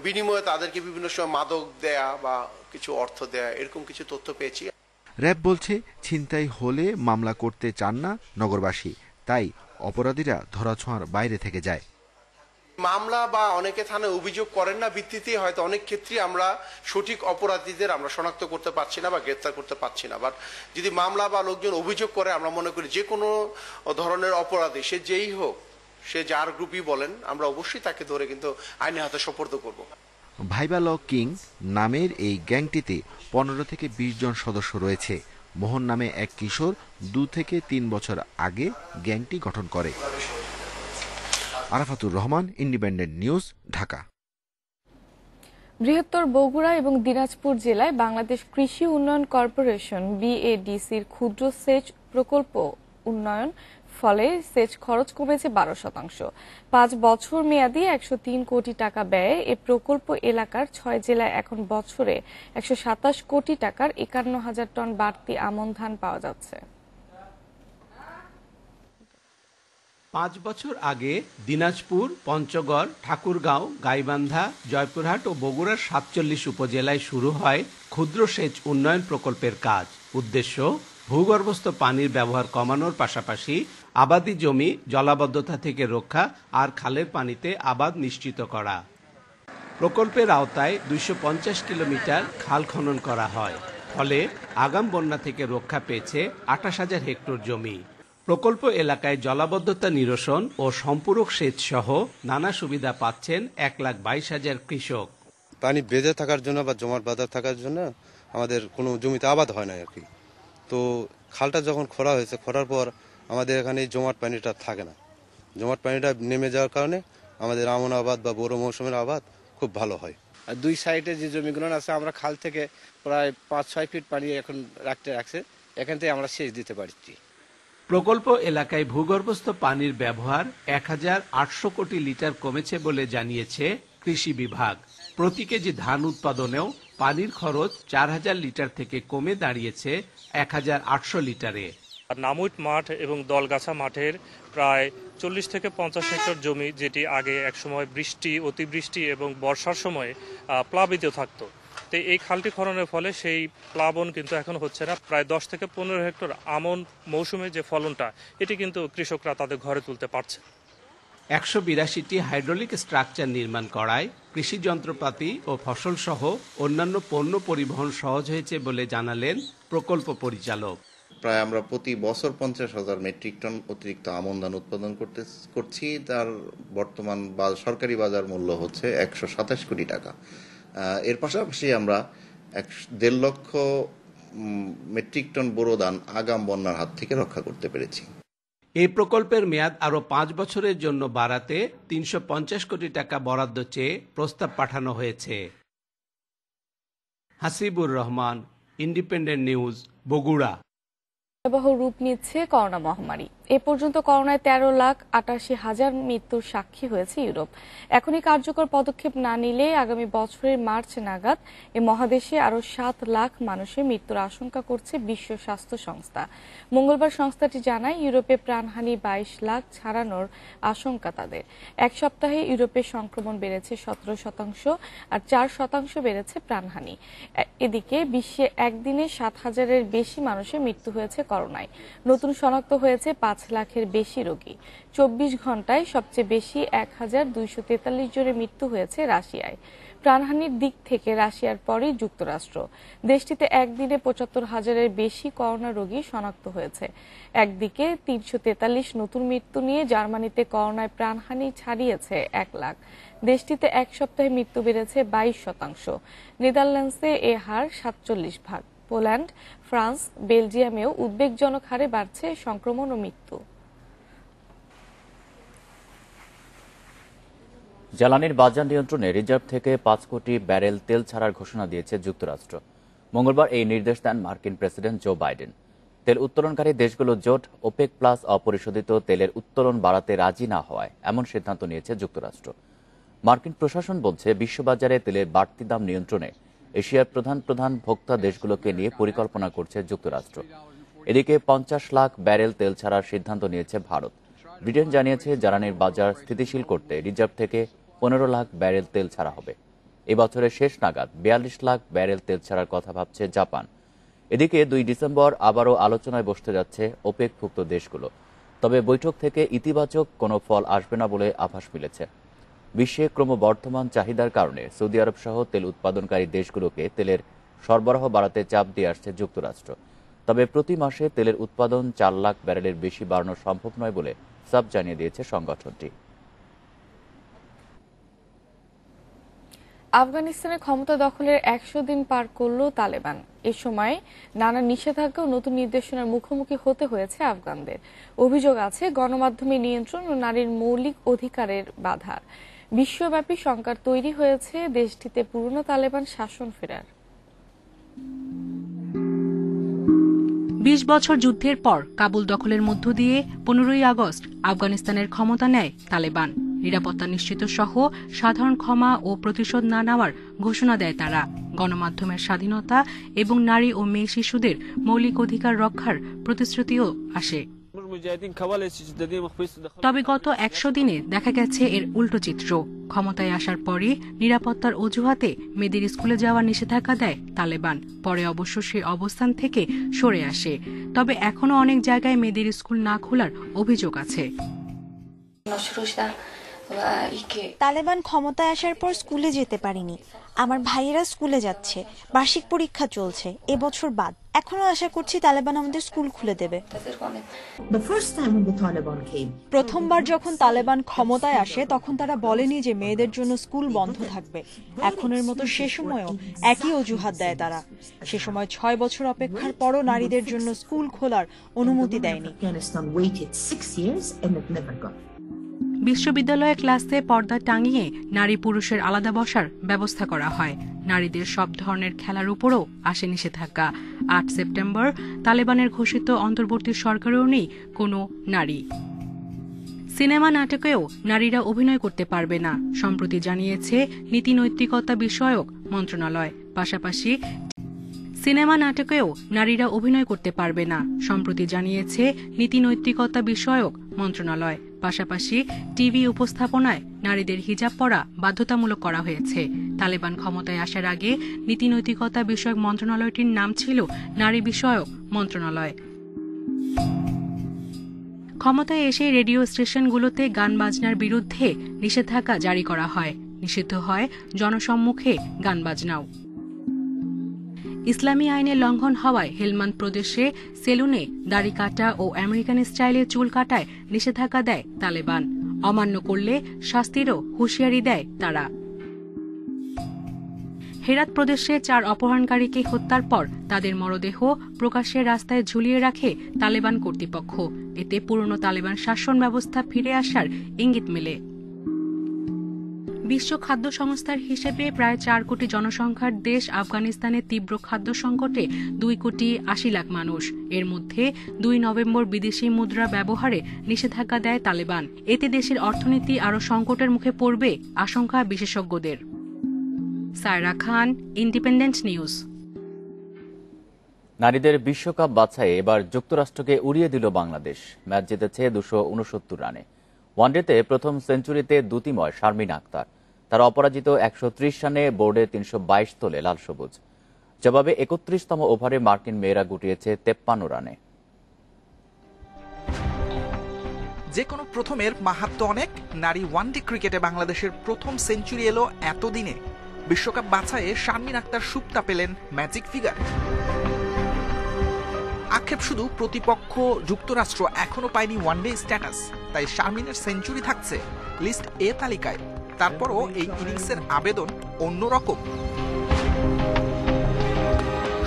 [SPEAKER 26] বিনিময়ে তাদেরকে বিভিন্ন সময় মাদক দেয়া বা কিছু অর্থ দেয়া, এরকম কিছু তথ্য পেয়েছি।
[SPEAKER 25] র্যাব বলছে ছিনতাই হলে মামলা করতে চান না নগরবাসী, তাই অপরাধীরা ধরাছোঁয়ার বাইরে থেকে যায়।
[SPEAKER 26] মামলা বা অনেকে থানায় অভিযোগ করেন না ভিত্তিতে হয়তো অনেক ক্ষেত্রে আমরা সঠিক অপরাধীদের আমরা শনাক্ত করতে পারছি না বা গ্রেফতার করতে পারছি না। বাট যদি মামলা বা লোকজন অভিযোগ করে, আমরা মনে করি যে কোনো ধরনের অপরাধী সে যেই হোক, সে যার গ্রুপই বলেন, আমরা অবশ্যই তাকে ধরে কিন্তু আইনের হাতে সোপর্দ করব।
[SPEAKER 25] ভাইবা ল কিং নামের এই গ্যাংটিতে 15 থেকে 20 জন সদস্য রয়েছে। মোহন নামে এক কিশোর 2 থেকে 3 বছর আগে গ্যাংটি গঠন করে। Arafatur Rahman, independent News, Dhaka.
[SPEAKER 1] বৃহত্তর বগুড়া এবং দিনাজপুর জেলায় বাংলাদেশ কৃষি উন্নয়ন কর্পোরেশন BADCর ক্ষুদ্র সেচ প্রকল্প উন্নয়ন ফলে সেচ খরচ কমেছে 12%। 5 বছর মেয়াদী 103 কোটি টাকা ব্যয়ে এ প্রকল্প এলাকার 6 জেলায় এখন বছরে 127 কোটি টাকার 51,000 টন বাড়তি আমন ধান পাওয়া যাচ্ছে।
[SPEAKER 5] 5 বছর আগে দিনাজপুর, পঞ্চগড়, ঠাকুরগাঁও, গাইবান্ধা, জয়পুরহাট ও বগুড়ার 47 উপজেলায় শুরু হয় ক্ষুদ্র সেচ উন্নয়ন প্রকল্পের কাজ। উদ্দেশ্য ভূগর্ভস্থ পানির ব্যবহার কমানোর পাশাপাশি আবাদি জমি জলাবদ্ধতা থেকে রক্ষা আর খালের পানিতে আবাদ নিশ্চিত করা। প্রকল্পের আওতায় 250 কিলোমিটার খাল খনন করা হয়, ফলে আগাম বন্যা থেকে রক্ষা পেয়েছে 28,000 হেক্টর জমি। প্রকল্প এলাকায় জলাবদ্ধতা নিরসন ও সম্পূরক সেচ সহ নানা সুবিধা পাচ্ছেন 1,22,000 কৃষক।
[SPEAKER 6] পানি বেঁধে থাকার জন্য বা জমাট বাঁধা থাকার জন্য আমাদের কোনো জমিতে আবাদ হয় না আর কি। তো খালটা যখন খরা হয়েছে, খরার পর আমাদের এখানে জমাট পানিটা থাকে না। জমাট পানিটা নেমে যাওয়ার কারণে আমাদের আমন আবাদ বা বড় মৌসুমের আবাদ খুব ভালো হয়।
[SPEAKER 8] আর দুই সাইডে যে জমিগুলো আছে, আমরা খাল থেকে প্রায় 5-6 ফিট পানি এখন রাখছে, এখান থেকে আমরা সেচ দিতে পারছি।
[SPEAKER 5] প্রকল্প এলাকায় ভূগর্ভস্থ পানির ব্যবহার 1,800 কোটি লিটার কমেছে বলে জানিয়েছে কৃষি বিভাগ। প্রতি কেজি ধান উৎপাদনেও পানির খরচ 4,000 লিটার থেকে কমে দাঁড়িয়েছে 1,800 লিটারে।
[SPEAKER 9] নামুইট মাঠ এবং দলগাছা মাঠের প্রায় 40 থেকে 50 হেক্টর জমি, যেটি আগে একসময় বৃষ্টি, অতিবৃষ্টি এবং বর্ষার সময় প্লাবিত থাকতো, তো এই খালটি খননের ফলে সেই প্লাবন কিন্তু এখন হচ্ছে না। প্রায় 10 থেকে 15 হেক্টর আমন মৌসুমে যে ফলনটা, এটি কিন্তু কৃষকরা তাদের ঘরে তুলতে পারছে।
[SPEAKER 5] 182টি হাইড্রোলিক স্ট্রাকচার নির্মাণ করায় কৃষি যন্ত্রপাতি ও ফসল সহ অন্যান্য পণ্য পরিবহন সহজ হয়েছে বলে জানালেন প্রকল্প পরিচালক।
[SPEAKER 11] প্রায় আমরা প্রতি বছর 50,000 মেট্রিক টন অতিরিক্ত আমন ধান উৎপাদন করছি। তার বর্তমান সরকারি বাজার মূল্য হচ্ছে 127 কোটি টাকা। এর পাশাপাশি আমরা 1.5 লক্ষ মেট্রিক টন বোরো ধান আগাম বন্যার হাত থেকে রক্ষা করতে পেরেছি।
[SPEAKER 5] এই প্রকল্পের মেয়াদ আরো 5 বছরের জন্য বাড়াতে 350 কোটি টাকা বরাদ্দ চেয়ে প্রস্তাব পাঠানো হয়েছে। Hasibur Rahman, independent news, Bogura.
[SPEAKER 1] ভয়াবহ রূপ নিচ্ছে করোনা মহামারী। এ পর্যন্ত করোনায় 13,88,000 মৃত্যুর সাক্ষী হয়েছে ইউরোপ। এখনই কার্যকর পদক্ষেপ না নিলে আগামী বছরের মার্চ নাগাদ এ মহাদেশে আরো 7 লাখ মানুষের মৃত্যুর আশঙ্কা করছে বিশ্ব স্বাস্থ্য সংস্থা। মঙ্গলবার সংস্থাটি জানায়, ইউরোপে প্রাণহানি 22 লাখ ছাড়ানোর আশঙ্কা তাদের। এক সপ্তাহে ইউরোপে সংক্রমণ বেড়েছে 17% আর 4% বেড়েছে প্রাণহানি। এদিকে বিশ্বে একদিনে 7,000-এর বেশি মানুষের মৃত্যু হয়েছে করোনায়। নতুন শনাক্ত হয়েছে 5 লাখের বেশি রোগী। 24 ঘন্টায় সবচেয়ে বেশি 1,243 জনের মৃত্যু হয়েছে রাশিয়ায়। প্রাণহানির দিক থেকে রাশিয়ার পরেই যুক্তরাষ্ট্র। দেশটিতে একদিনে 75,000-এর বেশি করোনা রোগী শনাক্ত হয়েছে। একদিকে 343 নতুন মৃত্যু নিয়ে জার্মানিতে করোনায় প্রাণহানি ছাড়িয়েছে 1 লাখ। দেশটিতে এক সপ্তাহে মৃত্যু বেড়েছে 22%। নেদারল্যান্ডসে এ হার 47 ভাগ। পোল্যান্ড, ফ্রান্স, বেলজিয়ামেও উদ্বেগজনক হারে বাড়ছে সংক্রমণ ও মৃত্যু।
[SPEAKER 2] জ্বালানির বাজার নিয়ন্ত্রণে রিজার্ভ থেকে 5 কোটি ব্যারেল তেল ছাড়ার ঘোষণা দিয়েছে যুক্তরাষ্ট্র। মঙ্গলবার এই নির্দেশ দেন মার্কিন প্রেসিডেন্ট জো বাইডেন। তেল উত্তোলনকারী দেশগুলোর জোট ওপেক প্লাস অপরিশোধিত তেলের উত্তোলন বাড়াতে রাজি না হওয়ায় এমন সিদ্ধান্ত নিয়েছে যুক্তরাষ্ট্র। মার্কিন প্রশাসন বলছে, বিশ্ববাজারে তেলের বাড়তি দাম নিয়ন্ত্রণে এশিয়ার প্রধান ভোক্তা দেশগুলোকে নিয়ে পরিকল্পনা করছে যুক্তরাষ্ট্র। এদিকে 50 লাখ ব্যারেল তেল ছাড়ার সিদ্ধান্ত নিয়েছে ভারত। ব্রিটেন জানিয়েছে, জ্বালানির বাজার স্থিতিশীল করতে রিজার্ভ থেকে 15 লাখ ব্যারেল তেল ছাড়া হবে। এই বছরের শেষ নাগাদ 42 লাখ ব্যারেল তেল ছাড়ার কথা ভাবছে জাপান। এদিকে 2 ডিসেম্বর আবারও আলোচনায় বসতে যাচ্ছে ওপেকভুক্ত দেশগুলো। তবে বৈঠক থেকে ইতিবাচক কোনো ফল আসবে না বলে আভাস মিলেছে। বিশ্বে ক্রমবর্ধমান চাহিদার কারণে সৌদি আরব সহ তেল উৎপাদনকারী দেশগুলোকে তেলের সরবরাহ বাড়াতে চাপ দিয়ে আসছে যুক্তরাষ্ট্র। তবে প্রতি মাসে তেলের উৎপাদন 4 লাখ ব্যারেলের বেশি বাড়ানো সম্ভব নয় বলে সাব জানিয়ে দিয়েছে সংগঠনটি।
[SPEAKER 1] আফগানিস্তানের ক্ষমতা দখলের 100 দিন পার করল তালেবান। এ সময় নানা নিষেধাজ্ঞা ও নতুন নির্দেশনার মুখোমুখি হতে হয়েছে আফগানদের। অভিযোগ আছে গণমাধ্যমে নিয়ন্ত্রণ ও নারীর মৌলিক অধিকারের বাধা। বিশ্বব্যাপী সংকট তৈরি হয়েছে দেশটিতে পুরনো তালেবান শাসন ফেরার।
[SPEAKER 10] 20 বছর যুদ্ধের পর কাবুল দখলের মধ্য দিয়ে 15ই আগস্ট আফগানিস্তানের ক্ষমতা নেয় তালেবান। নিরাপত্তা নিশ্চিত সহ সাধারণ ক্ষমা ও প্রতিশোধ না নেওয়ার ঘোষণা দেয় তারা। গণমাধ্যমের স্বাধীনতা এবং নারী ও মেয়ে শিশুদের মৌলিক অধিকার রক্ষার প্রতিশ্রুতিও আসে। তবে গত 100 দিনে দেখা গেছে এর উল্টো চিত্র। ক্ষমতায় আসার পরে নিরাপত্তার অজুহাতে মেয়েদের স্কুলে যাওয়ার নিষেধাজ্ঞা দেয় তালেবান। পরে অবশ্য সেই অবস্থান থেকে সরে আসে। তবে এখনো অনেক জায়গায় মেয়েদের স্কুল না খোলার অভিযোগ আছে।
[SPEAKER 12] তালেবান ক্ষমতায় আসার পর স্কুলে যেতে পারিনি। আমার ভাইয়েরা স্কুলে যাচ্ছে, বার্ষিক পরীক্ষা চলছে এবছর বাদ। এখনো আশা করছি তালেবান আমাদের স্কুল খুলে দেবে।
[SPEAKER 13] প্রথমবার যখন তালেবান ক্ষমতায় আসে তখন তারা বলেনি যে মেয়েদের জন্য স্কুল বন্ধ থাকবে। এখনের মতো সে সময়ও একই অজুহাত দেয় তারা। সে সময় 6 বছর অপেক্ষার পরও নারীদের জন্য স্কুল খোলার অনুমতি দেয়নি।
[SPEAKER 10] বিশ্ববিদ্যালয়ে ক্লাসে পর্দা টাঙিয়ে নারী পুরুষের আলাদা বসার ব্যবস্থা করা হয়। নারীদের সব ধরনের খেলার উপরও আসে নিষেধাজ্ঞা। 8 সেপ্টেম্বর তালেবানের ঘোষিত অন্তর্বর্তী সরকারেও নেই কোনো নারী। সিনেমা নাটকেও নারীরা অভিনয় করতে পারবে না, সম্প্রতি জানিয়েছে নীতি নৈতিকতা বিষয়ক মন্ত্রণালয়। পাশাপাশি সিনেমা নাটকেও নারীরা অভিনয় করতে পারবে না, সম্প্রতি জানিয়েছে নীতি নৈতিকতা বিষয়ক মন্ত্রণালয়। পাশাপাশি টিভি উপস্থাপনায় নারীদের হিজাব পরা বাধ্যতামূলক করা হয়েছে। তালেবান ক্ষমতায় আসার আগে নীতি নৈতিকতা বিষয়ক মন্ত্রণালয়টির নাম ছিল নারী বিষয়ক মন্ত্রণালয়। ক্ষমতায় এসে রেডিও স্টেশনগুলোতে গান বাজনার বিরুদ্ধে নিষেধাজ্ঞা জারি করা হয়। নিষিদ্ধ হয় জনসম্মুখে গান বাজনাও। ইসলামী আইনের লঙ্ঘন হওয়ায় হেলমান্দ প্রদেশে সেলুনে দাড়ি কাটা ও আমেরিকান স্টাইলে চুল কাটায় নিষেধাজ্ঞা দেয় তালেবান। অমান্য করলে শাস্তিরও হুঁশিয়ারি দেয় তারা। হেরাত প্রদেশে 4 অপহরণকারীকে হত্যার পর তাদের মরদেহ প্রকাশ্যে রাস্তায় ঝুলিয়ে রাখে তালেবান কর্তৃপক্ষ। এতে পুরনো তালেবান শাসন ব্যবস্থা ফিরে আসার ইঙ্গিত মেলে। বিশ্ব খাদ্য সংস্থার হিসেবে প্রায় 4 কোটি জনসংখ্যার দেশ আফগানিস্তানের তীব্র খাদ্য সংকটে 2 কোটি 80 লাখ মানুষ। এর মধ্যে 2 নভেম্বর বিদেশি মুদ্রা ব্যবহারে নিষেধাজ্ঞা দেয় তালেবান। এতে দেশের অর্থনীতি আরও সংকটের মুখে পড়বে আশঙ্কা বিশেষজ্ঞদের। সায়রা খান, ইন্ডিপেন্ডেন্ট নিউজ।
[SPEAKER 2] নারীদের বিশ্বকাপ বাছাইয়ে এবার যুক্তরাষ্ট্রকে উড়িয়ে দিল বাংলাদেশ। ম্যাচ জিতেছে 269 রানে। ওয়ানডেতে প্রথম সেঞ্চুরিতে দ্যুতিময় শারমিন আক্তার। তার অপরাজিত 130 রানে বোর্ডে 322 তোলে লাল সবুজ। জবাবে 31তম ওভারে মার্কিন মেয়েরা গুটিয়েছে 53 রানে।
[SPEAKER 14] যে কোনো প্রথমের মাহাত্ম্য অনেক। নারী ওয়ানডে ক্রিকেটে বাংলাদেশের প্রথম সেঞ্চুরি এলো এতদিনে। বিশ্বকাপ বাছাইয়ে শারমিন আক্তার সুপ্তা পেলেন ম্যাজিক ফিগার। আক্ষেপ শুধু প্রতিপক্ষ যুক্তরাষ্ট্র এখনো পায়নি ওয়ানডে স্ট্যাটাস, তাই শারমিনের সেঞ্চুরি থাকছে লিস্ট এ তালিকায়। তারপরও এই ইনিংসের আবেদন অন্যরকম।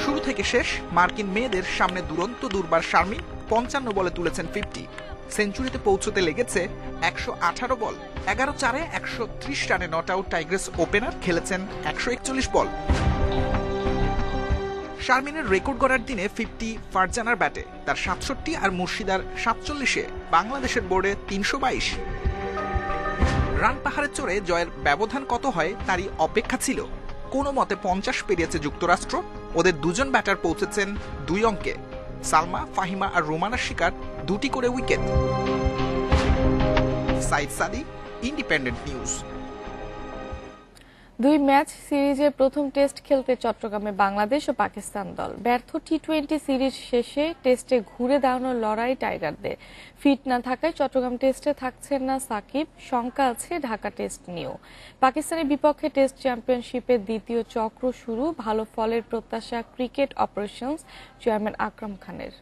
[SPEAKER 14] শুরু থেকে শেষ মার্কিন মেয়েদের সামনে দুরন্ত দুর্বার শারমিন 55 বলে তুলেছেন 50। সেঞ্চুরিতে পৌঁছতে লেগেছে 118 বল। 11-4-এ 130 রানে নট আউট টাইগ্রেস ওপেনার খেলেছেন 141 বল। শারমিনের রেকর্ড গড়ার দিনে 50 ফারজানার ব্যাটে, তার 67 আর মুর্শিদার 47-এ বাংলাদেশের বোর্ডে 322 রান। পাহাড়ে চড়ে জয়ের ব্যবধান কত হয় তারই অপেক্ষা ছিল। কোনো মতে 50 পেরিয়েছে যুক্তরাষ্ট্র। ওদের 2জন ব্যাটার পৌঁছেছেন 2 অঙ্কে। সালমা, ফাহিমা আর রোমানার শিকার 2টি করে উইকেট। সাইদ সাদি, ইন্ডিপেন্ডেন্ট নিউজ।
[SPEAKER 1] দুই ম্যাচ সিরিজের প্রথম টেস্ট খেলতে চট্টগ্রামে বাংলাদেশ ও পাকিস্তান দল। ব্যর্থ টি-20 সিরিজ শেষে টেস্টে ঘুরে দাঁড়ানোর লড়াই টাইগারদের। ফিট না থাকায় চট্টগ্রাম টেস্টে থাকছেন না সাকিব, শঙ্কা আছে ঢাকা টেস্ট নিয়েও। পাকিস্তানের বিপক্ষে টেস্ট চ্যাম্পিয়নশিপের দ্বিতীয় চক্র শুরু, ভালো ফলের প্রত্যাশা ক্রিকেট অপারেশনস চেয়ারম্যান আকরাম খানের।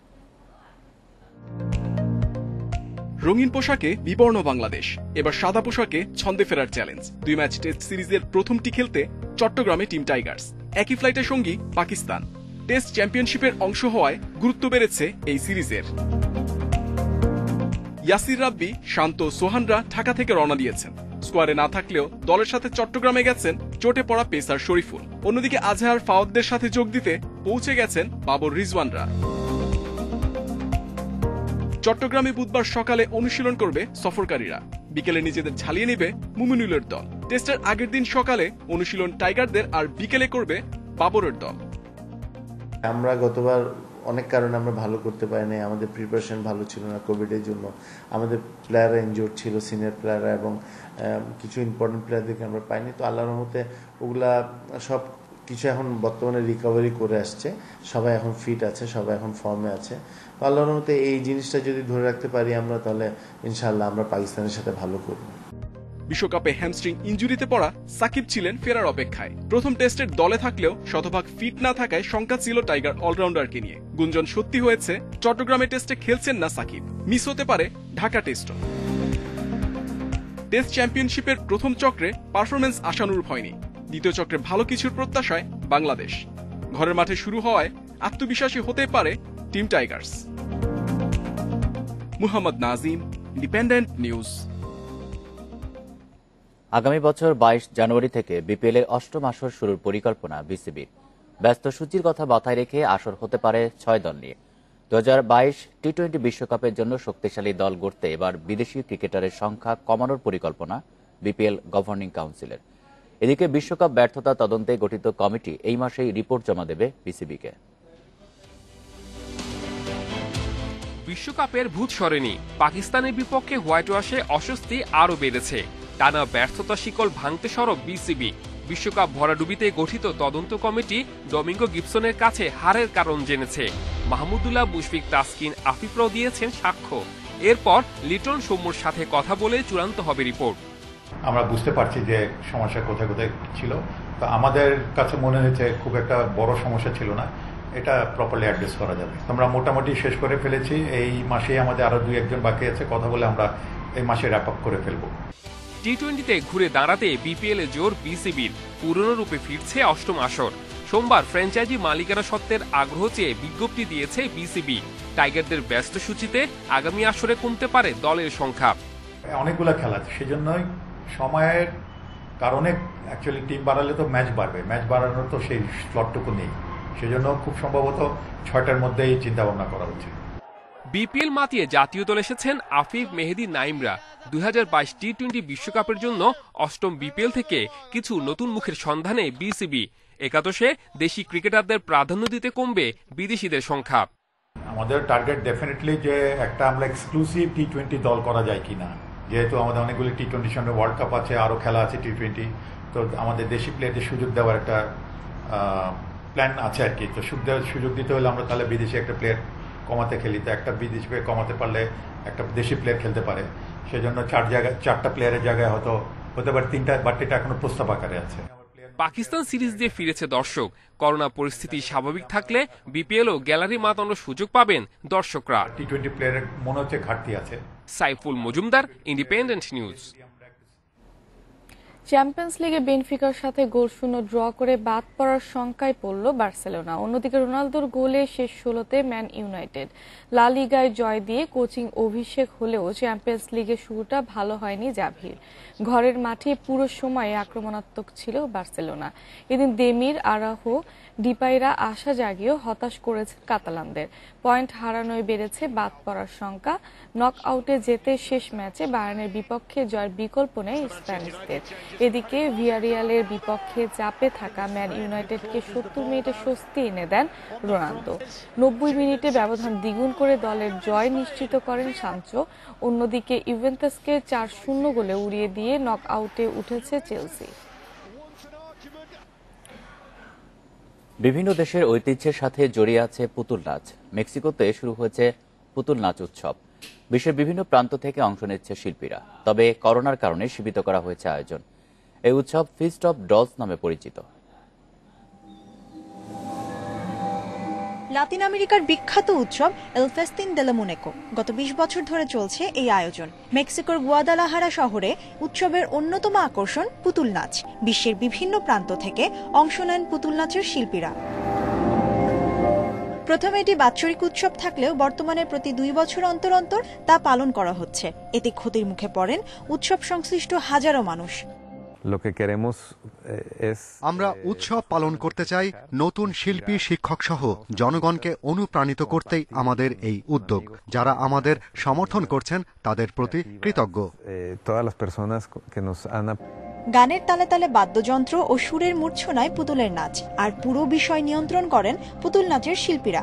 [SPEAKER 15] রঙিন পোশাকে বিবর্ণ বাংলাদেশ, এবার সাদা পোশাকে ছন্দে ফেরার চ্যালেঞ্জ। 2 ম্যাচ টেস্ট সিরিজের প্রথমটি খেলতে চট্টগ্রামে টিম টাইগার্স। একই ফ্লাইটের সঙ্গী পাকিস্তান। টেস্ট চ্যাম্পিয়নশিপের অংশ হওয়ায় গুরুত্ব বেড়েছে এই সিরিজের। ইয়াসির রাব্বি, শান্ত, সোহানরা ঢাকা থেকে রওনা দিয়েছেন। স্কোয়াডে না থাকলেও দলের সাথে চট্টগ্রামে গেছেন চোটে পড়া পেসার শরীফুল। অন্যদিকে আজহার ফাওয়াদদের সাথে যোগ দিতে পৌঁছে গেছেন বাবর রিজওয়ানরা। চট্টগ্রামে বুধবার সকালে অনুশীলন করবে সফরকারীরা, বিকেলে নিজেদের ঝালিয়ে নেবে মুমিনুলের দল। টেস্টের আগের দিন সকালে অনুশীলন টাইগারদের আর বিকেলে করবে বাবরের দল।
[SPEAKER 16] আমরা গতবার অনেক কারণে আমরা ভালো করতে পারিনি, আমাদের প্রিপারেশন ভালো ছিল না কোভিডের জন্য, আমাদের প্লেয়াররা ইনজোর্ড ছিল, সিনিয়র প্লেয়াররা, এবং কিছু ইম্পর্টেন্ট প্লেয়ারদেরকে আমরা পাইনি। তো আল্লাহর রহমতে ওগুলা সব কিছু এখন বর্তমানে রিকভারি করে আসছে, সবাই এখন ফিট আছে, সবাই এখন ফর্মে আছে। তো আল্লাহর রহমতে এই জিনিসটা যদি ধরে রাখতে পারি আমরা, তাহলে ইনশাআল্লাহ আমরা পাকিস্তানের সাথে ভালো করব।
[SPEAKER 15] বিশ্বকাপে হ্যামস্ট্রিং ইনজুরিতে পড়া সাকিব ছিলেন ফেরার অপেক্ষায়। প্রথম টেস্টের দলে থাকলেও শতভাগ ফিট না থাকায় শঙ্কা ছিল টাইগার অলরাউন্ডারকে নিয়ে। গুঞ্জন সত্যি হয়েছে, চট্টগ্রামে টেস্টে খেলছেন না সাকিব, মিস হতে পারে ঢাকা টেস্টও। টেস্ট চ্যাম্পিয়নশিপের প্রথম চক্রে পারফরমেন্স আশানুরূপ হয়নি, দ্বিতীয় চক্রে ভালো কিছুর প্রত্যাশায় বাংলাদেশ। ঘরের মাঠে শুরু হওয়ায় আত্মবিশ্বাসী হতে পারে team Tigers. Muhammad Nazim, independent news.
[SPEAKER 2] আগামী বছর 22 জানুয়ারি থেকে বিপিএল এর 8ম আসর শুরুর পরিকল্পনা বিসিবির। ব্যস্ত সূচির কথা মাথায় রেখে আসর হতে পারে 6 দল নিয়ে। 2022 টি-20 বিশ্বকাপের জন্য শক্তিশালী দল গড়তে এবার বিদেশি ক্রিকেটারের সংখ্যা কমানোর পরিকল্পনা বিপিএল গভর্নিং কাউন্সিলের। এদিকে বিশ্বকাপ ব্যর্থতা তদন্তে গঠিত কমিটি এই মাসেই রিপোর্ট জমা দেবে বিসিবিকে।
[SPEAKER 17] বিশ্বকাপের ভূত সরেনি, পাকিস্তানের বিপক্ষে হোয়াইট ওয়াশে অস্বস্তি আরও বেড়েছে। টানা ব্যর্থতা শিকল ভাঙতে সরব বিসিবি। বিশ্বকাপ ভরাডুবিতে গঠিত তদন্ত কমিটি ডমিঙ্গো গিবসনের কাছে হারের কারণ জেনেছে। মাহমুদুল্লাহ, মুশফিক, তাসকিন, আফিফরাও দিয়েছেন সাক্ষ্য। এরপর লিটন সৌম্যর সাথে কথা বলে চূড়ান্ত হবে রিপোর্ট।
[SPEAKER 18] আমরা বুঝতে পারছি যে সমস্যা কোথায় কোথায় ছিল, তো আমাদের কাছে মনে হয়েছে খুব একটা বড় সমস্যা ছিল না, এটা প্রপারলি অ্যাড্রেস করা যাবে। আমরা মোটামুটি শেষ করে ফেলেছি, এই মাসেই আমাদের আরো 2-1 বাকি আছে, কথা বলে আমরা এই মাসে র্যাপ আপ করে ফেলবো।
[SPEAKER 17] টি-20তে ঘুরে দাঁড়াতে বিপিএল এ জোর বিসিবির, পুরনো রূপে ফিরছে 8ম আসর। সোমবার ফ্র্যাঞ্চাইজি মালিকানা সত্ত্বের আগ্রহ চেয়ে বিজ্ঞপ্তি দিয়েছে বিসিবি। টাইগারদের ব্যস্ত সূচিতে আগামী আসরে কমতে পারে দলের সংখ্যা।
[SPEAKER 18] অনেকগুলো খেলা আছে, সেজন্যই সময়ের কারণে অ্যাকচুয়ালি টিম বাড়ালে তো ম্যাচ বাড়বে, ম্যাচ বাড়ানোর তো সেই স্লটটুকু নেই, সেজন্য খুব সম্ভবত 6টার মধ্যেই চিন্তা ভাবনা করা উচিত।
[SPEAKER 17] বিপিএল মাতিয়ে জাতীয় দল এসেছেন আফিফ, মেহেদী, নাইমরা। 2022 টি-20 বিশ্বকাপের জন্য 8ম বিপিএল থেকে কিছু নতুন মুখের সন্ধানে বিসিবি। একাদশে দেশি ক্রিকেটারদের প্রাধান্য দিতে কমবে বিদেশিদের সংখ্যা।
[SPEAKER 18] আমাদের টার্গেট ডেফিনেটলি যে একটা আমরা এক্সক্লুসিভ টি-20 দল করা যায় কিনা, যেহেতু আমাদের অনেকগুলি টি-20 সঙ্গে ওয়ার্ল্ড কাপ আছে, আরও খেলা আছে টি-20, তো আমাদের দেশি প্লেয়ারদের সুযোগ দেওয়ার একটা প্ল্যান আছে আর কি। তো সুযোগ দিতে হলে আমরা তাহলে বিদেশি একটা প্লেয়ার কমাতে খেলি, তো একটা বিদেশি প্লেয়ার কমাতে পারলে একটা দেশি প্লেয়ার খেলতে পারে, সেজন্য 4টা প্লেয়ারের জায়গায় হয়তো হতে পারে 3টা, বাট এটা এখনো প্রস্তাব আকারে আছে।
[SPEAKER 17] পাকিস্তান সিরিজ দিয়ে ফিরেছে দর্শক। করোনা পরিস্থিতি স্বাভাবিক থাকলে বিপিএল ও গ্যালারি মাতানোর সুযোগ পাবেন দর্শকরা।
[SPEAKER 18] টি-20 প্লেয়ারের মনে হচ্ছে ঘাটতি আছে।
[SPEAKER 17] Saiful Majumdar, independent news.
[SPEAKER 1] Champions লিগে বেনফিকার সাথে গোলশূন্য ড্র করে বাদ পড়ার শঙ্কায় পড়ল বার্সেলোনা। অন্যদিকে রোনালদোর গোলে শেষ 16তে ম্যান ইউনাইটেড। লা লিগায় জয় দিয়ে কোচিং অভিষেক হলেও চ্যাম্পিয়ন্স লিগের শুরুটা ভালো হয়নি জাভির। ঘরের মাঠে পুরো সময় আক্রমণাত্মক ছিল বার্সেলোনা। এদিন দেমির, আরাহো, ডিপাইরা আশা জাগিয়েও হতাশ করেছে কাতালানদের। পয়েন্ট হারানোয় বেড়েছে বাদ পড়ার শঙ্কা। নক আউটে যেতে শেষ ম্যাচে বায়ার্নের বিপক্ষে জয়ের বিকল্প নেই স্প্যানিশদের। এদিকে ভিয়ারিয়ালের বিপক্ষে চাপে থাকা ম্যান ইউনাইটেডকে 70 মিনিটে স্বস্তি এনে দেন রোনালদো। 90 মিনিটে ব্যবধান দ্বিগুণ করে দলের জয় নিশ্চিত করেন সানচো। অন্যদিকে ইউভেন্টাসকে 4-0 গোলে উড়িয়ে দিয়ে নক আউটে উঠেছে চেলসি।
[SPEAKER 2] বিভিন্ন দেশের ঐতিহ্যের সাথে জড়িয়ে আছে পুতুল নাচ। মেক্সিকোতে শুরু হয়েছে পুতুল নাচ উৎসব। বিশ্বের বিভিন্ন প্রান্ত থেকে অংশ নিচ্ছে শিল্পীরা। তবে করোনার কারণে সীমিত করা হয়েছে আয়োজন। এই উৎসব ফিস্ট অব ডলস নামে পরিচিত।
[SPEAKER 12] লাতিন আমেরিকার বিখ্যাত উৎসব এল ফেস্তিন দে লা মুনেকো গত ২০ বছর ধরে চলছে এই আয়োজন। মেক্সিকোর গুয়াদালাহারা শহরে উৎসবের অন্যতম আকর্ষণ পুতুল নাচ। বিশ্বের বিভিন্ন প্রান্ত থেকে অংশ নেন পুতুল নাচের শিল্পীরা। প্রথমে এটি বাৎসরিক উৎসব থাকলেও বর্তমানে প্রতি ২ বছর অন্তর অন্তর তা পালন করা হচ্ছে। এতে ক্ষতির মুখে পড়েন উৎসব সংশ্লিষ্ট হাজারো মানুষ।
[SPEAKER 3] আমরা উৎসব পালন করতে চাই নতুন শিল্পী, শিক্ষক সহ জনগণকে অনুপ্রাণিত করতেই আমাদের এই উদ্যোগ। যারা আমাদের সমর্থন করছেন তাদের প্রতি কৃতজ্ঞ।
[SPEAKER 12] গানের তালে তালে বাদ্যযন্ত্র ও সুরের মূর্ছনায় পুতুলের নাচ, আর পুরো বিষয় নিয়ন্ত্রণ করেন পুতুল নাচের শিল্পীরা।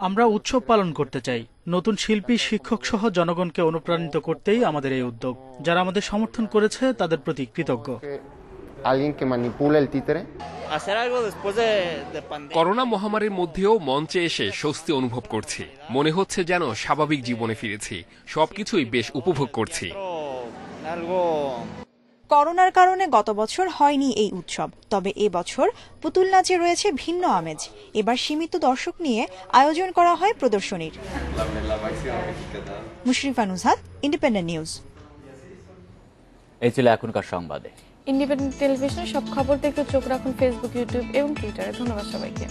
[SPEAKER 4] আমরা উৎসব পালন করতে চাই নতুন শিল্পী, শিক্ষক সহ জনগণকে অনুপ্রাণিত করতেই আমাদের এই উদ্যোগ। যারা আমাদের সমর্থন করেছে তাদের প্রতি কৃতজ্ঞ।
[SPEAKER 17] করোনা মহামারীর মধ্যেও মঞ্চে এসে স্বস্তি অনুভব করছি। মনে হচ্ছে যেন স্বাভাবিক জীবনে ফিরেছি। সবকিছুই বেশ উপভোগ করছি।
[SPEAKER 12] করোনার কারণে গত বছর হয়নি এই উৎসব, তবে এবছর পুতুল নাচে রয়েছে ভিন্ন আমেজ। এবার সীমিত দর্শক নিয়ে আয়োজন করা হয় প্রদর্শনীর। Mushrifa Nuzhat, independent news.
[SPEAKER 2] এই ছিল এখনকার সংবাদে।
[SPEAKER 1] ইন্ডিপেন্ডেন্ট টেলিভিশনের সব খবর দেখতে চোখ রাখুন ফেসবুক, ইউটিউব এবং টুইটারে। ধন্যবাদ সবাইকে।